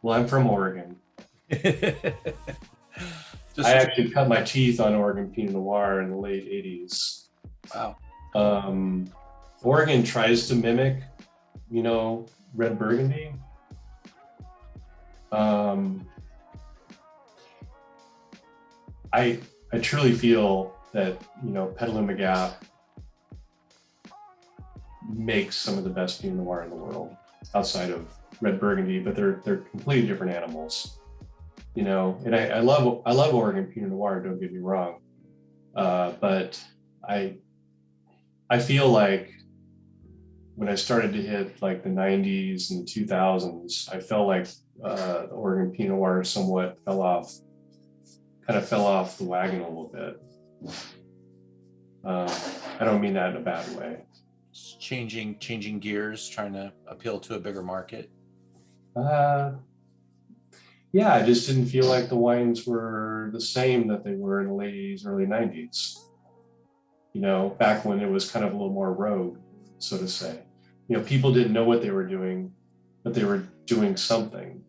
Well, I'm from Oregon. I actually cut my teeth on Oregon Pinot Noir in the late 80s. Wow. Oregon tries to mimic, red Burgundy. I truly feel that, Petaluma Gap makes some of the best Pinot Noir in the world outside of red Burgundy, but they're completely different animals. And I love Oregon Pinot Noir, don't get me wrong. But I feel like when I started to hit like the 90s and 2000s, I felt like the Oregon Pinot Noir somewhat fell off the wagon a little bit. I don't mean that in a bad way. Changing gears, trying to appeal to a bigger market. Yeah, I just didn't feel like the wines were the same that they were in the late 80s, early 90s. Back when it was kind of a little more rogue, so to say. People didn't know what they were doing, but they were doing something.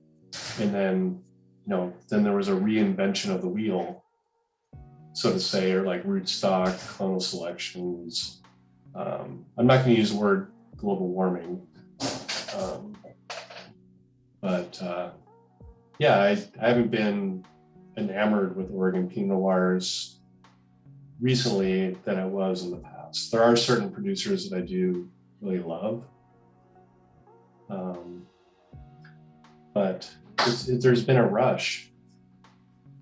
And then, then there was a reinvention of the wheel, so to say, or like rootstock, clonal selections. I'm not going to use the word global warming. Yeah, I haven't been enamored with Oregon Pinot Noirs recently than I was in the past. There are certain producers that I do really love. But there's been a rush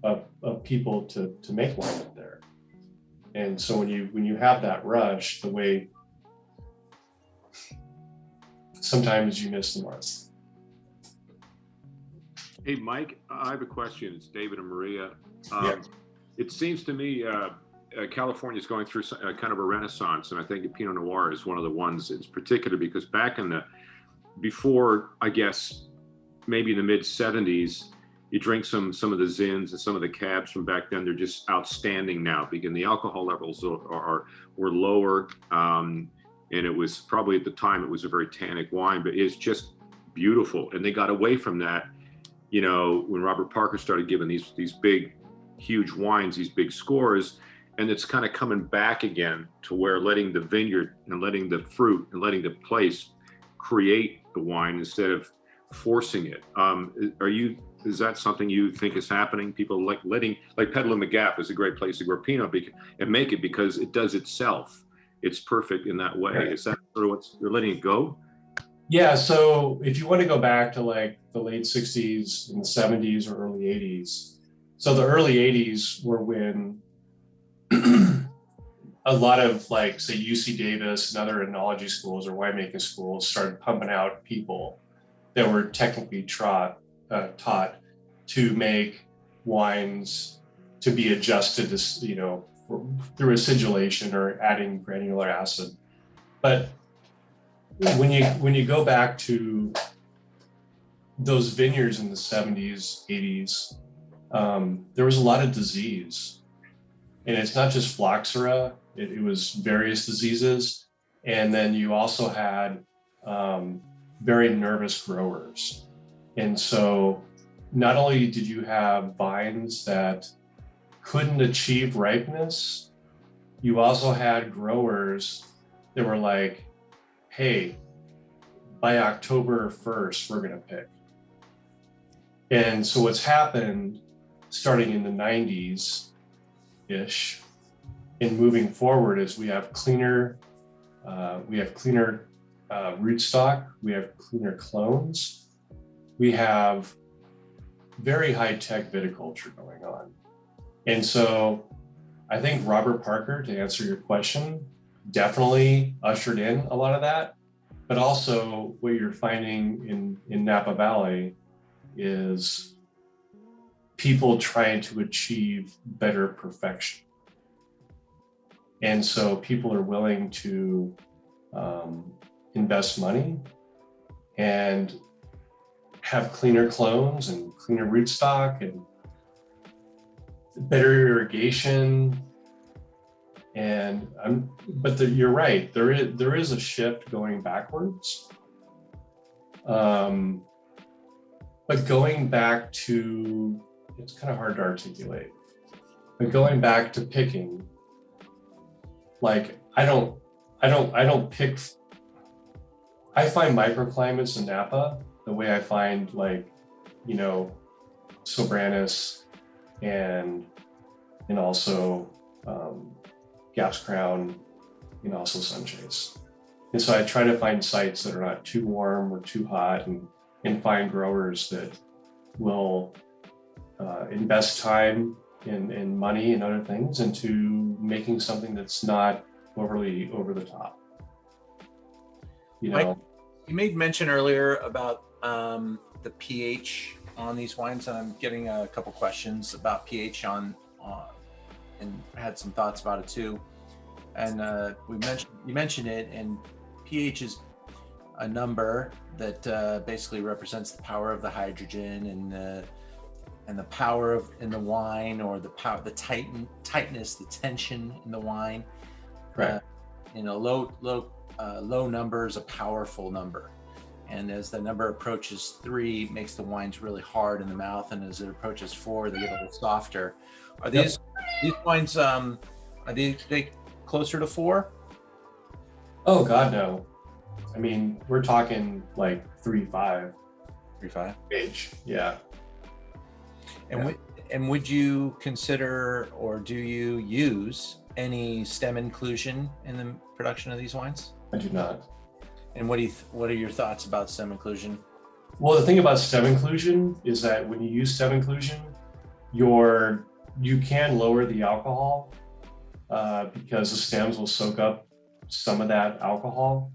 of people to make wine up there. And so when you have that rush, the way sometimes you miss the north. Hey, Mike, I have a question. It's David and Maria. Yeah. It seems to me California is going through kind of a renaissance, and I think Pinot Noir is one of the ones in particular, because back in before, I guess, maybe in the mid 70s, you drink some of the Zins and some of the cabs from back then. They're just outstanding now, because the alcohol levels were lower, and it was probably at the time it was a very tannic wine, but it's just beautiful. And they got away from that, you know, when Robert Parker started giving these big, huge wines, these big scores, and it's kind of coming back again to where letting the vineyard and letting the fruit and letting the place create the wine instead of forcing it. Is that something you think is happening? People like Peddling the Gap is a great place to grow Pinot and make it because it does itself. It's perfect in that way. Right. Is that sort of what they're letting it go? Yeah. So if you want to go back to like the late 60s and the 70s or early 80s. So the early 80s were when a lot of, like, say, UC Davis and other enology schools or winemaking schools started pumping out people that were technically taught to make wines to be adjusted to, you know, through acidulation or adding granular acid. But when you go back to those vineyards in the 70s, 80s, there was a lot of disease. And it's not just phylloxera, it was various diseases. And then you also had very nervous growers. And so not only did you have vines that couldn't achieve ripeness, you also had growers that were like, hey, by October 1st, we're gonna pick. And so what's happened starting in the 90s-ish and moving forward is we have cleaner rootstock, we have cleaner clones, we have very high-tech viticulture going on. And so I think Robert Parker, to answer your question, definitely ushered in a lot of that. But also what you're finding in Napa Valley is people trying to achieve better perfection. And so people are willing to invest money and have cleaner clones and cleaner rootstock and better irrigation. And you're right, there is a shift going backwards. But going back to, it's kind of hard to articulate, but going back to picking, like I don't pick. I find microclimates in Napa the way I find, like, you know, Sobranis and also Gaps Crown and also Sunchase. And so I try to find sites that are not too warm or too hot, and find growers that will invest time and money and other things into making something that's not overly over the top. You know, Mike, you made mention earlier about the pH on these wines, and I'm getting a couple questions about pH on and I had some thoughts about it too. And you mentioned it, and pH is a number that basically represents the power of the hydrogen and the power in the wine, or the tightness, the tension in the wine. Right. Low number is a powerful number, and as the number approaches 3, it makes the wines really hard in the mouth, and as it approaches 4, they get a little softer. Are these wines? Are they closer to 4? Oh God, no. I mean, we're talking like 3.5. 3.5 age. Yeah. And would you consider, or do you use any stem inclusion in the production of these wines? I do not. And what are your thoughts about stem inclusion? Well, the thing about stem inclusion is that when you use stem inclusion, you can lower the alcohol because the stems will soak up some of that alcohol.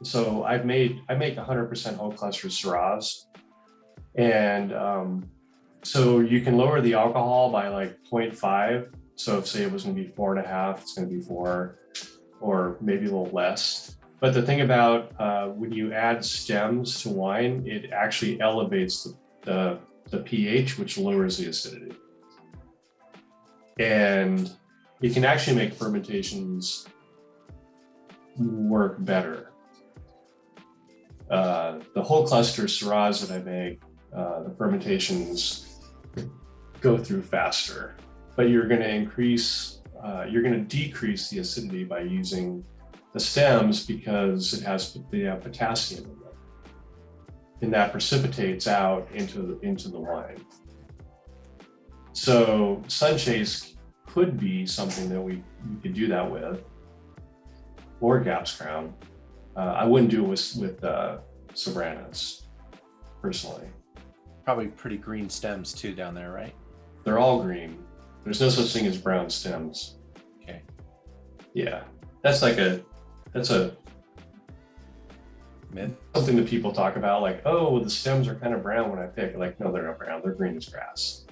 So I make 100% whole cluster Syrahs, and so you can lower the alcohol by like 0.5. So if say it was going to be 4.5, it's going to be 4, or maybe a little less. But the thing about when you add stems to wine, it actually elevates the pH, which lowers the acidity. And it can actually make fermentations work better. The whole cluster Syrahs that I make, the fermentations go through faster, but you're going to decrease the acidity by using the stems because they have potassium in them, and that precipitates out into the wine. So Sunchase could be something that we could do that with, or Gap's Crown. I wouldn't do it with Sobranos, personally. Probably pretty green stems too down there, right? They're all green. There's no such thing as brown stems. Okay. Yeah, that's a myth. Something that people talk about, like, oh, the stems are kind of brown when I pick. Like, no, they're not brown. They're green as grass.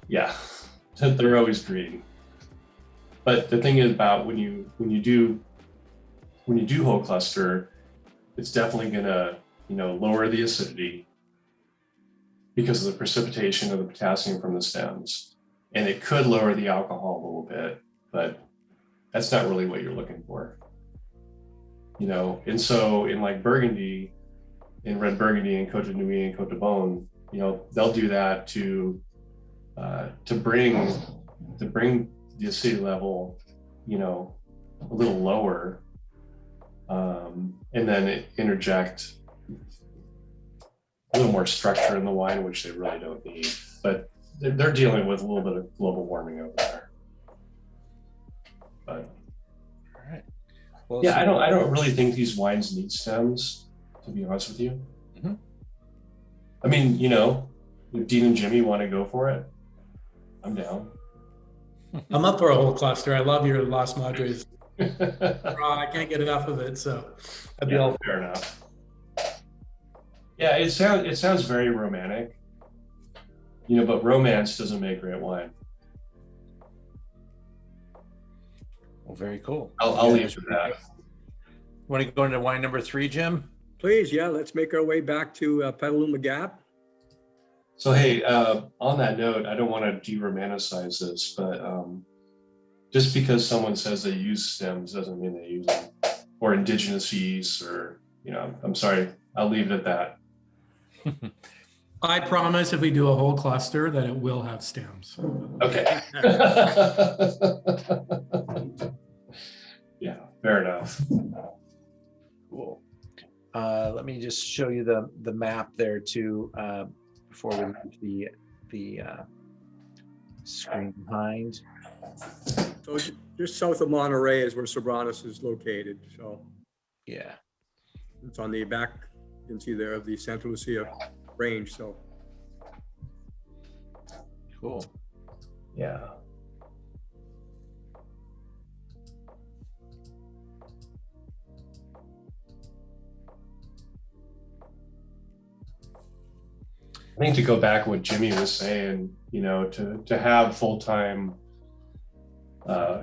Yeah, they're always green. But the thing is about when you do whole cluster, it's definitely gonna lower the acidity because of the precipitation of the potassium from the stems, and it could lower the alcohol a little bit, but that's not really what you're looking for. And so in like Burgundy, in red Burgundy and Côte de Nuit and Côte de Beaune, they'll do that to bring the acidity level, a little lower, and then interject a little more structure in the wine, which they really don't need. But they're dealing with a little bit of global warming over there. But All right. Well, yeah, so- I don't really think these wines need stems, to be honest with you. Mhm. I mean, if Dean and Jimmy want to go for it, I'm down. I'm up for a whole cluster. I love your Las Madres. I can't get enough of it, so I'd be all Fair enough. Yeah, it sounds very romantic, but romance doesn't make great wine. Well, very cool. I'll leave it at that. Want to go into wine number 3, Jim? Please, yeah, let's make our way back to Petaluma Gap. So hey, on that note, I don't want to de-romanticize this, but just because someone says they use stems doesn't mean they use them, or indigenous yeast, or I'm sorry, I'll leave it at that. I promise if we do a whole cluster that it will have stems. Okay. Yeah, fair enough. Cool. Let me just show you the map there too, before we leave the screen behind. So just south of Monterey is where Sobranos is located. So Yeah. it's on the back, you can see there, of the Santa Lucia range. So Cool. Yeah. I think to go back what Jimmy was saying, to have full-time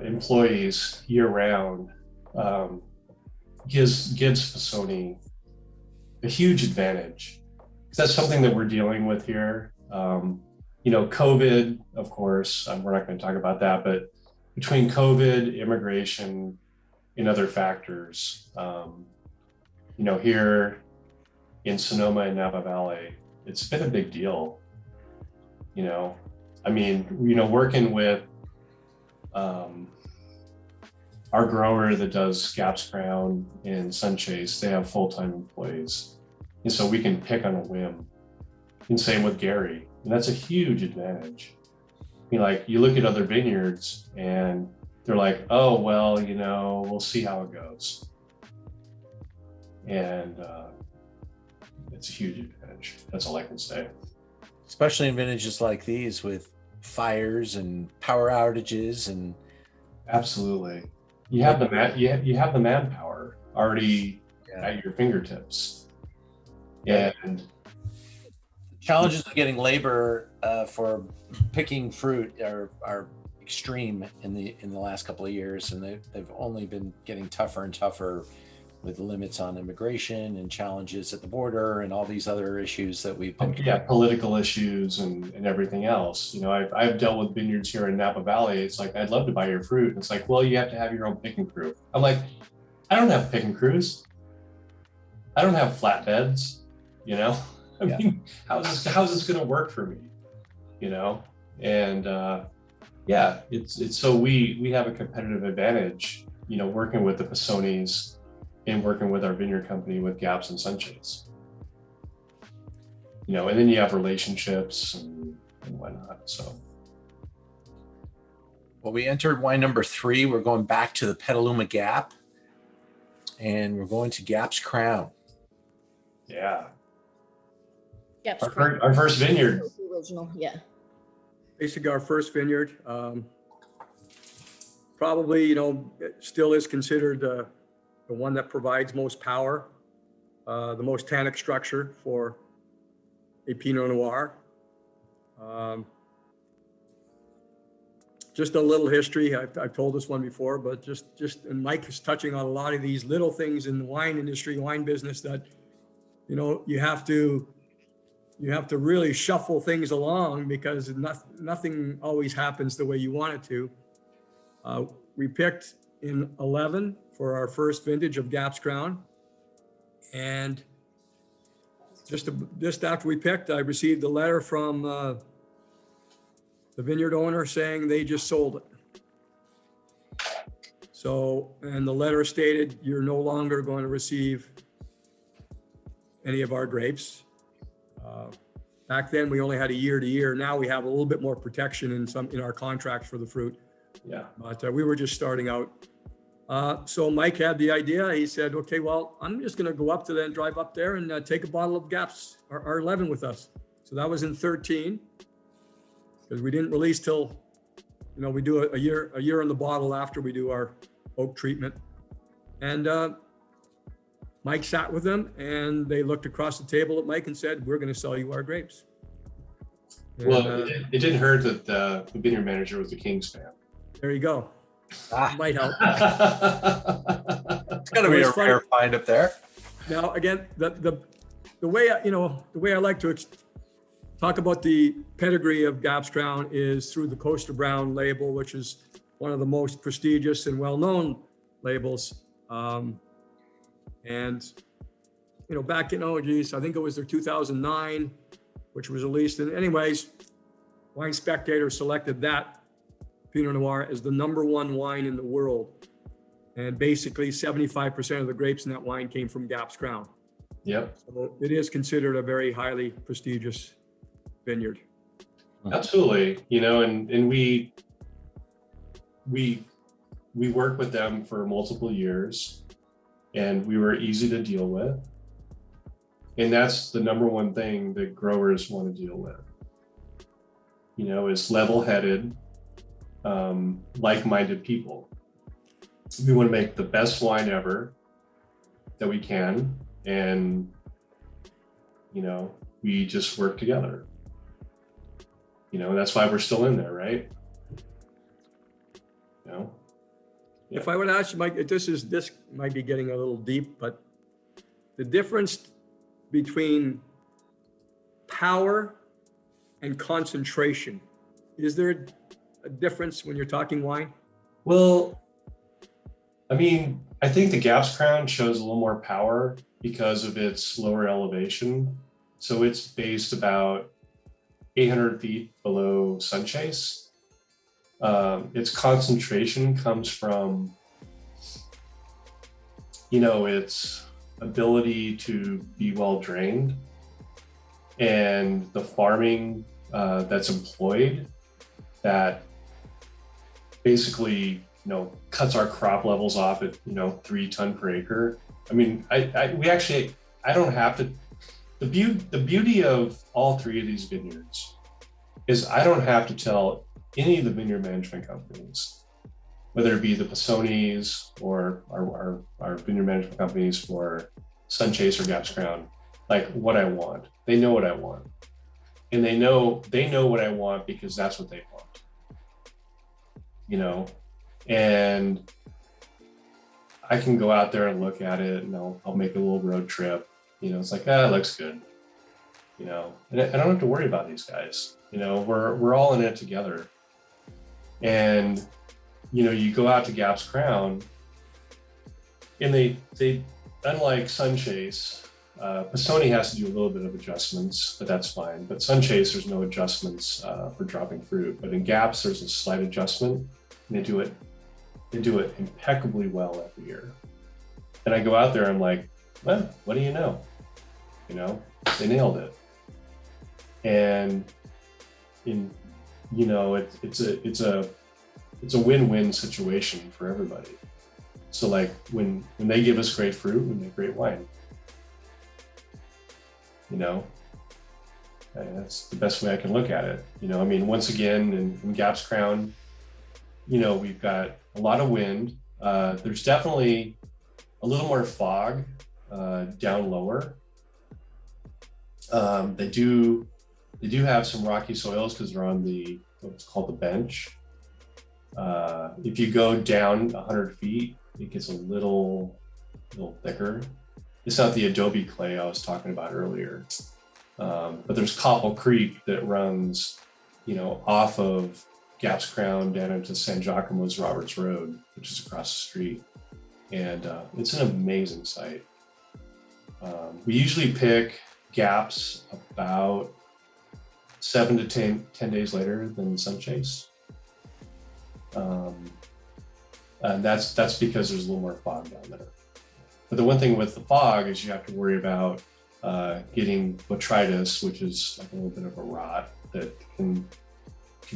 employees year-round gives Pisoni a huge advantage. Because that's something that we're dealing with here. COVID, of course, we're not going to talk about that, but between COVID, immigration, and other factors, here in Sonoma and Napa Valley, it's been a big deal. Working with our grower that does Gap's Crown and Sunchase, they have full-time employees. And so we can pick on a whim. And same with Gary. And that's a huge advantage. You look at other vineyards and they're like, oh, well, we'll see how it goes. And it's a huge advantage. That's all I can say. Especially in vintages like these with fires and power outages and Absolutely. You have the manpower. already Yeah. at your fingertips. Yeah. And Challenges of getting labor for picking fruit are extreme in the last couple of years, and they've only been getting tougher and tougher with limits on immigration and challenges at the border and all these other issues that we've been. yeah, political issues and everything else. You know, I've dealt with vineyards here in Napa Valley. It's like, I'd love to buy your fruit. And it's like, well, you have to have your own picking crew. I'm like, I don't have picking crews. I don't have flatbeds, you know? I mean, how's this going to work for me? You know? And yeah, it's so we have a competitive advantage, you know, working with the Pisonis and working with our vineyard company with Gaps and Sunshades. You know, and then you have relationships and whatnot. So, Well, we entered wine number 3. We're going back to the Petaluma Gap, and we're going to Gap's Crown. yeah, Gaps our first vineyard. The original, yeah. Basically, our first vineyard, probably, you know, it still is considered the one that provides most power, the most tannic structure for a Pinot Noir. Just a little history. I've told this one before, but and Mike is touching on a lot of these little things in the wine industry, wine business that, you know, you have to really shuffle things along because nothing always happens the way you want it to. We picked in 11 for our first vintage of Gaps Crown. And just after we picked, I received a letter from the vineyard owner saying they just sold it. So, and the letter stated, you're no longer going to receive any of our grapes. Back then, we only had a year to year. Now we have a little bit more protection in our contracts for the fruit. Yeah. But we were just starting out. So Mike had the idea. He said, okay, well, I'm just going to go up to that and drive up there and take a bottle of Gaps, our 11 with us. So that was in 13, because we didn't release till, you know, we do a year in the bottle after we do our oak treatment. And Mike sat with them and they looked across the table at Mike and said, we're going to sell you our grapes. And, Well, it didn't hurt that the vineyard manager was a Kings fan. there you go. Might help. It's got to be a rare find up there. Now, again, the way I like to talk about the pedigree of Gaps Crown is through the Coaster Brown label, which is one of the most prestigious and well-known labels. And, you know, back in, I think it was their 2009, which was released. And anyways, Wine Spectator selected that Pinot Noir as the #1 wine in the world. And basically 75% of the grapes in that wine came from Gaps Crown. Yep. So it is considered a very highly prestigious vineyard. Absolutely. You know, and we worked with them for multiple years and we were easy to deal with. And that's the #1 thing that growers want to deal with. You know, is level-headed, like-minded people. We want to make the best wine ever that we can. And, you know, we just work together. You know, that's why we're still in there, right? You know? If I would ask you, Mike, this might be getting a little deep, but the difference between power and concentration, is there a difference when you're talking wine? Well, I mean, I think the Gaps Crown shows a little more power because of its lower elevation. So it's based about 800 feet below Sunchase. Its concentration comes from, you know, its ability to be well drained and the farming that's employed that basically, you know, cuts our crop levels off at, you know, 3 ton per acre. I mean, I don't have to, the beauty of all 3 of these vineyards is I don't have to tell any of the vineyard management companies, whether it be the Pisonis or our our vineyard management companies for Sunchase or Gaps Crown, like what I want. They know what I want. And they know what I want because that's what they want. You know, and I can go out there and look at it, and I'll make a little road trip. You know, it's like, it looks good. You know, and I don't have to worry about these guys. You know, we're all in it together. And you know, you go out to Gaps Crown, and they unlike Sunchase, Pisoni has to do a little bit of adjustments, but that's fine. But Sunchase, there's no adjustments for dropping fruit. But in Gaps, there's a slight adjustment, and they do it impeccably well every year. And I go out there, I'm like, well, what do you know? You know, they nailed it. And you know, it's a win-win situation for everybody. So like when they give us great fruit, we make great wine. You know, and that's the best way I can look at it. You know, I mean, once again, in Gaps Crown, you know, we've got a lot of wind. There's definitely a little more fog down lower. They do have some rocky soils because they're on what's called the bench. If you go down 100 feet, it gets a little thicker. It's not the adobe clay I was talking about earlier. But there's Copple Creek that runs, you know, off of Gaps Crown down into San Giacomo's Roberts Road, which is across the street. And it's an amazing site. We usually pick Gaps about 7 to 10 days later than Sunchase. And that's because there's a little more fog down there. But the one thing with the fog is you have to worry about getting botrytis, which is like a little bit of a rot that can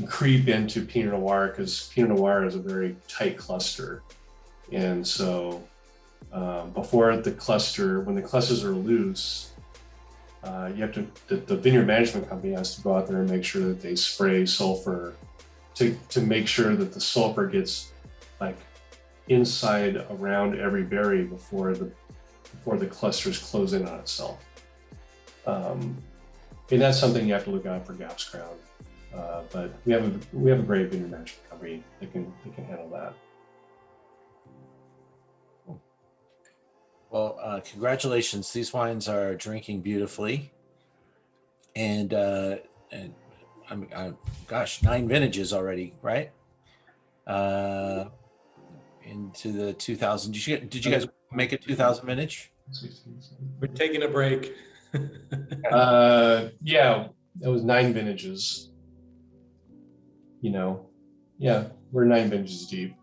creep into Pinot Noir, because Pinot Noir is a very tight cluster. And so when the clusters are loose, the vineyard management company has to go out there and make sure that they spray sulfur to make sure that the sulfur gets like inside around every berry before the clusters close in on itself. And that's something you have to look out for Gaps Crown. But we have a great vineyard management company that can handle that. Well, congratulations. These wines are drinking beautifully. And gosh, 9 vintages already, right? Into the 2000. Did you guys make a 2000 vintage? We're taking a break. Yeah, it was 9 vintages. You know, yeah, we're 9 vintages deep.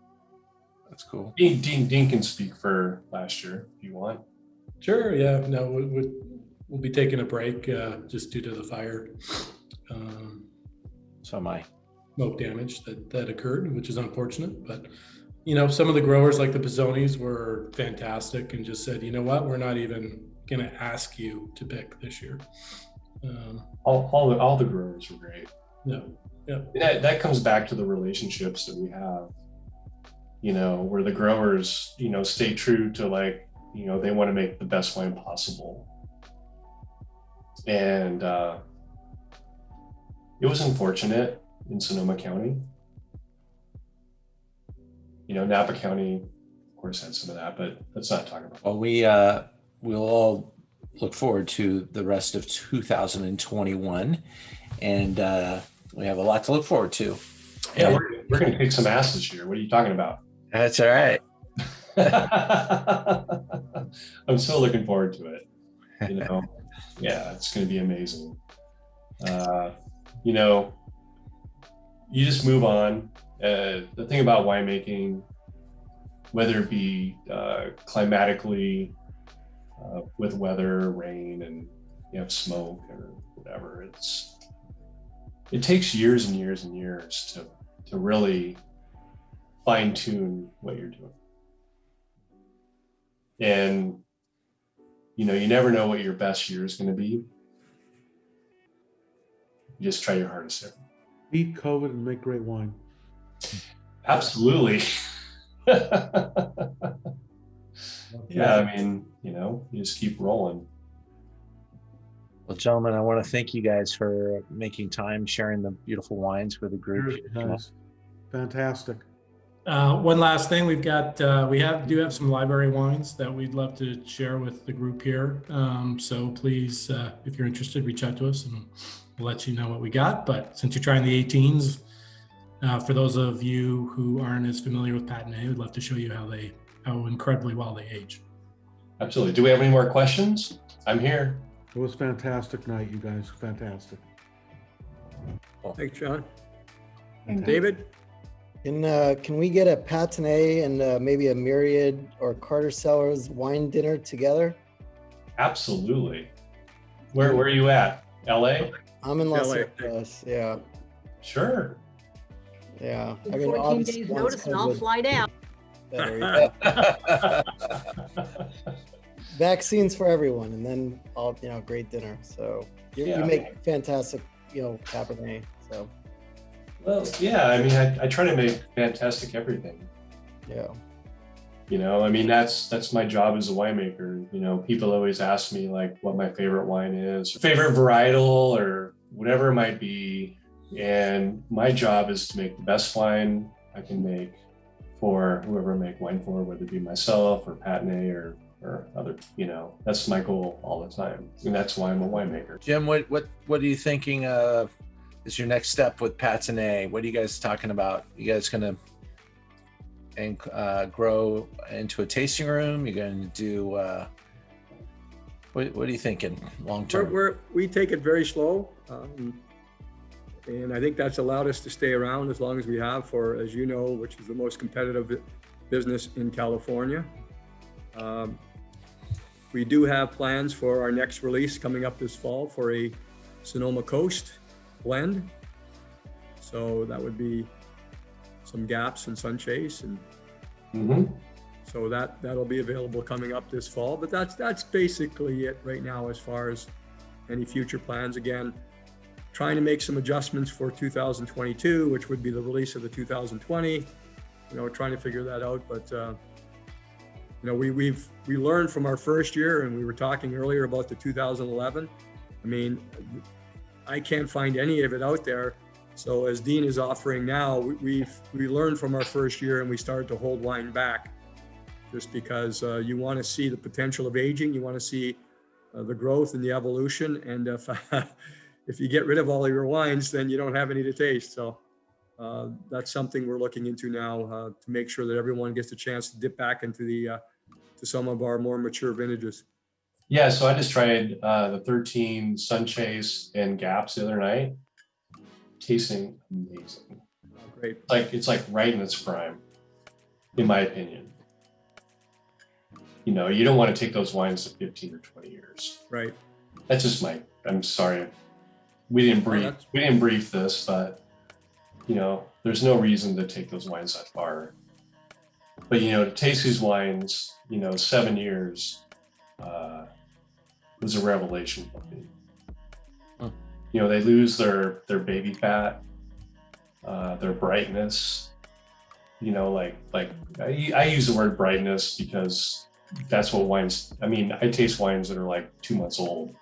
That's cool. Dean can speak for last year if you want. Sure. Yeah. No, we'll be taking a break just due to the fire. So am I. Smoke damage that occurred, which is unfortunate. But you know, some of the growers like the Pisonis were fantastic and just said, you know what, we're not even going to ask you to pick this year. All the growers were great. Yeah. That comes back to the relationships that we have. You know, where the growers, you know, stay true to like, you know, they want to make the best wine possible. And it was unfortunate in Sonoma County. You know, Napa County, of course, had some of that, but let's not talk about Well, we'll all look forward to the rest of 2021, and we have a lot to look forward to. Yeah, we're going to kick some ass this year. What are you talking about? That's all right. I'm still looking forward to it. You know, yeah, it's going to be amazing. You know, you just move on. The thing about winemaking, whether it be climatically with weather, rain, and you have smoke or whatever, it takes years and years and years to really fine tune what you're doing. And, you know, you never know what your best year is going to be. You just try your hardest there. Beat COVID and make great wine. Absolutely. yeah, I mean, you just keep rolling. Well, gentlemen, I want to thank you guys for making time, sharing the beautiful wines with the group. Nice. Fantastic. One last thing, we do have some library wines that we'd love to share with the group here. So please, if you're interested, reach out to us and we'll let you know what we got. But since you're trying the 18s, for those of you who aren't as familiar with Patine, we'd love to show you how incredibly well they age. Absolutely. Do we have any more questions? I'm here. It was a fantastic night, you guys. Fantastic. Thanks, John. And David? Can we get a Patine and maybe a Myriad or Carter Cellars wine dinner together? Absolutely. Where are you at? LA? I'm in Los LA. Angeles. Yeah, Sure. yeah. I In mean, 14 obviously, days one's notice and I'll COVID fly down. better, yeah. Vaccines for everyone, and then all great dinner. So you Yeah. make fantastic Cabernet. So Well, yeah, I mean, I try to make fantastic everything. yeah. I mean, that's my job as a winemaker. People always ask me like what my favorite wine is, favorite varietal or whatever it might be. And my job is to make the best wine I can make for whoever I make wine for, whether it be myself or Patine or other, that's my goal all the time. And that's why I'm a winemaker. Jim, what are you thinking is your next step with Patine? What are you guys talking about? You guys gonna grow into a tasting room? You're gonna do what are you thinking long term? We take it very slow. And I think that's allowed us to stay around as long as we have for, as you know, which is the most competitive business in California. We do have plans for our next release coming up this fall for a Sonoma Coast blend. So that would be some gaps and Sunchase, and Mm-hmm. so that'll be available coming up this fall. But that's basically it right now as far as any future plans. Again, trying to make some adjustments for 2022, which would be the release of the 2020. Trying to figure that out. But we learned from our first year, and we were talking earlier about the 2011. I mean, I can't find any of it out there. So as Dean is offering now, we learned from our first year, and we started to hold wine back, just because you want to see the potential of aging, you want to see the growth and the evolution, and if you get rid of all of your wines, then you don't have any to taste. So that's something we're looking into now to make sure that everyone gets a chance to dip back into to some of our more mature vintages. Yeah, so I just tried the 13 Sunchase and Gaps the other night. Tasting amazing. Great. It's like right in its prime, in my opinion. You don't want to take those wines to 15 or 20 years. Right. That's just I'm sorry. We didn't brief this, but there's no reason to take those wines that far. But to taste these wines, 7 years was a revelation for me. They lose their baby fat, their brightness. I use the word brightness because that's what wines. I mean, I taste wines that are like 2 months old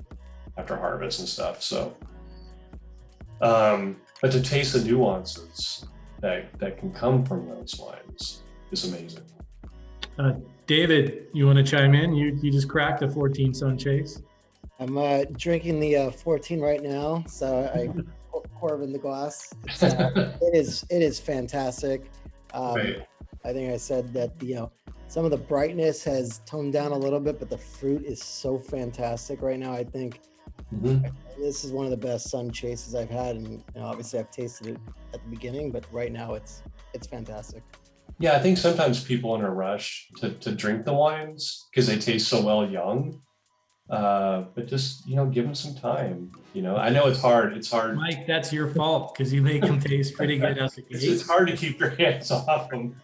after harvest and stuff. So, but to taste the nuances that can come from those wines is amazing. David, you want to chime in? You just cracked a 14 Sunchase. I'm drinking the 14 right now, so I pour it in the glass. It is fantastic. Right. I think I said that some of the brightness has toned down a little bit, but the fruit is so fantastic right now. I think this is one of the best Sunchases I've had, and obviously I've tasted it at the beginning, but right now it's fantastic. Yeah, I think sometimes people in a rush to drink the wines because they taste so well young. But just give them some time. I know it's hard. Mike, that's your fault because you make them taste pretty good out the gate. It's hard to keep your hands off them.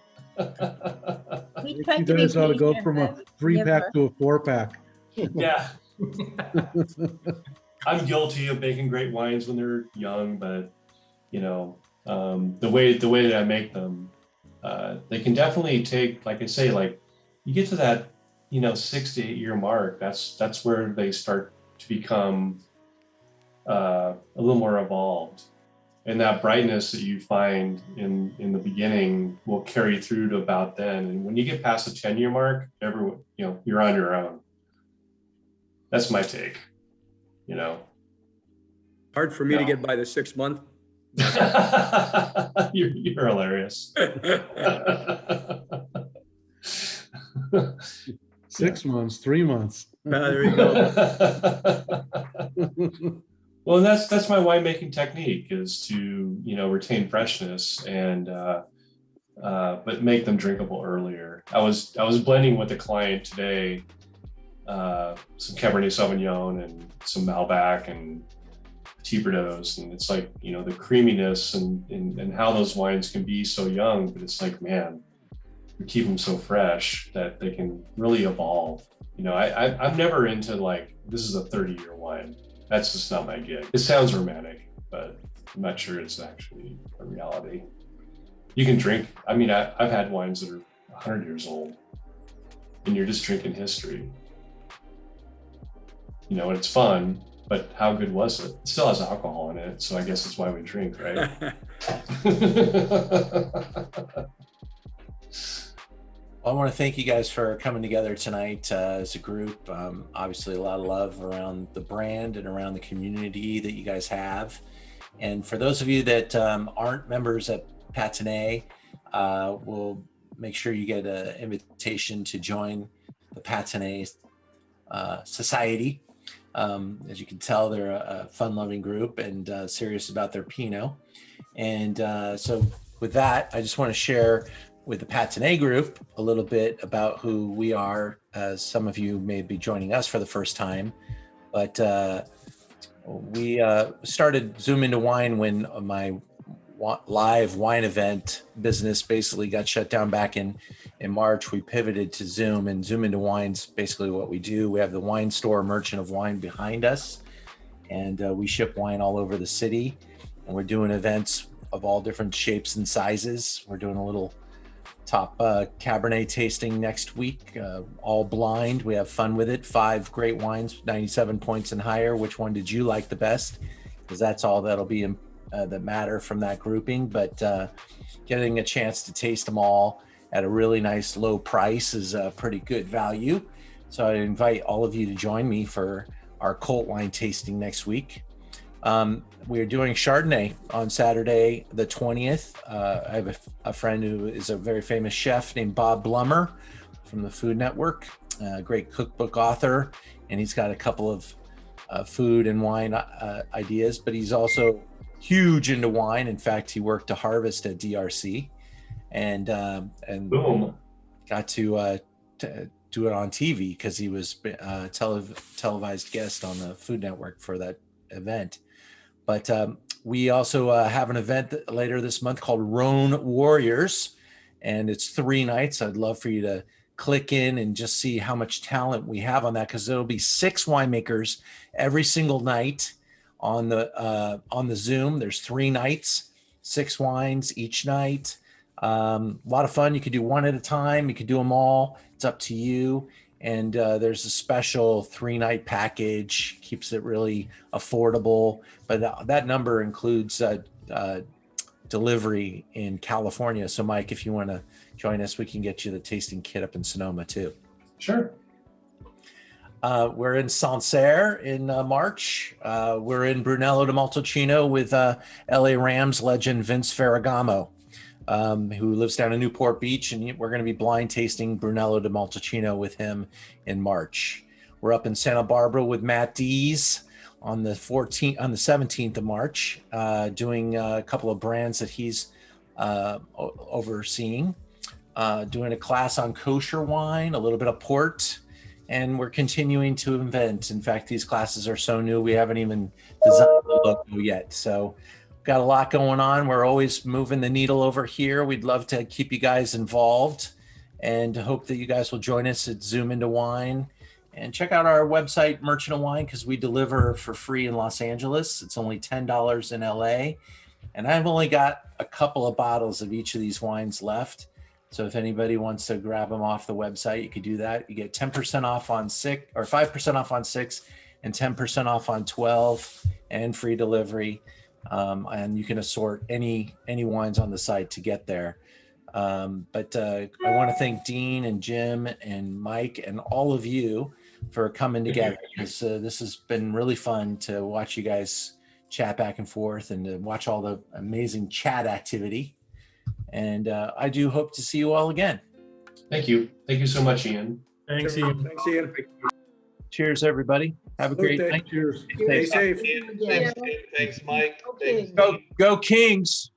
You guys ought to go from a 3-pack to a 4-pack. Yeah. I'm guilty of making great wines when they're young, but the way that I make them, they can definitely take, like I say, like you get to that 6 to 8 year mark, that's where they start to become a little more evolved. And that brightness that you find in the beginning will carry through to about then. And when you get past the 10-year mark, everyone, you're on your own. That's my take, Hard for me to get by the 6 month. You're hilarious. 6 months, 3 months. There you go. Well, that's my winemaking technique, is to retain freshness and but make them drinkable earlier. I was blending with a client today some Cabernet Sauvignon and some Malbec and Petit Verdot, and it's like the creaminess and how those wines can be so young, but it's like, man, we keep them so fresh that they can really evolve. I'm never into like, this is a 30-year wine. That's just not my gig. It sounds romantic, but I'm not sure it's actually a reality. You can drink, I've had wines that are 100 years old, and you're just drinking history. It's fun, but how good was it? It still has alcohol in it, so I guess that's why we drink, right? I want to thank you guys for coming together tonight as a group. Obviously, a lot of love around the brand and around the community that you guys have. And for those of you that aren't members at Patine, we'll make sure you get an invitation to join the Patine Society. As you can tell, they're a fun-loving group and serious about their Pinot. And so with that, I just want to share with the Patine group a little bit about who we are, as some of you may be joining us for the first time. But we started Zoom into Wine when my live wine event business basically got shut down back in March. We pivoted to Zoom, and Zoom into Wine's basically what we do. We have the wine store Merchant of Wine behind us, and we ship wine all over the city. And we're doing events of all different shapes and sizes. We're doing a little top Cabernet tasting next week, all blind. We have fun with it. 5 great wines, 97 points and higher. Which one did you like the best? Because that's all that'll be that matter from that grouping. But getting a chance to taste them all at a really nice low price is a pretty good value. So I invite all of you to join me for our cult wine tasting next week. We're doing Chardonnay on Saturday, the 20th. I have a friend who is a very famous chef named Bob Blummer from the Food Network, a great cookbook author, and he's got a couple of food and wine ideas, but he's also huge into wine. In fact, he worked to harvest at DRC and Boom. got to do it on TV because he was a televised guest on the Food Network for that event. But we also have an event later this month called Rhone Warriors, and it's 3 nights. I'd love for you to click in and just see how much talent we have on that, because there'll be 6 winemakers every single night on the Zoom. There's 3 nights, 6 wines each night. A lot of fun. You could do one at a time. You could do them all. It's up to you. And there's a special 3-night package, keeps it really affordable. But that number includes delivery in California. So Mike, if you want to join us, we can get you the tasting kit up in Sonoma too. Sure. We're in Sancerre in March. We're in Brunello di Montalcino with LA Rams legend Vince Ferragamo, who lives down in Newport Beach, and we're going to be blind tasting Brunello di Montalcino with him in March. We're up in Santa Barbara with Matt Dees on the 17th of March, doing a couple of brands that he's overseeing, doing a class on kosher wine, a little bit of port, and we're continuing to invent. In fact, these classes are so new, we haven't even designed the logo yet. So got a lot going on. We're always moving the needle over here. We'd love to keep you guys involved and hope that you guys will join us at Zoom into Wine. And check out our website, Merchant of Wine, because we deliver for free in Los Angeles. It's only $10 in LA. And I've only got a couple of bottles of each of these wines left. So if anybody wants to grab them off the website, you could do that. You get 10% off on 6 or 5% off on 6 and 10% off on 12 and free delivery. And you can assort any wines on the site to get there. But I want to thank Dean and Jim and Mike and all of you for coming together, because this has been really fun to watch you guys chat back and forth and to watch all the amazing chat activity. And I do hope to see you all again. Thank you. Thank you so much, Ian. Thanks, Ian. Thanks, Ian. Cheers, everybody. Have a great Okay. night. Stay safe. Thanks, Mike. Okay. Thanks, Go Kings.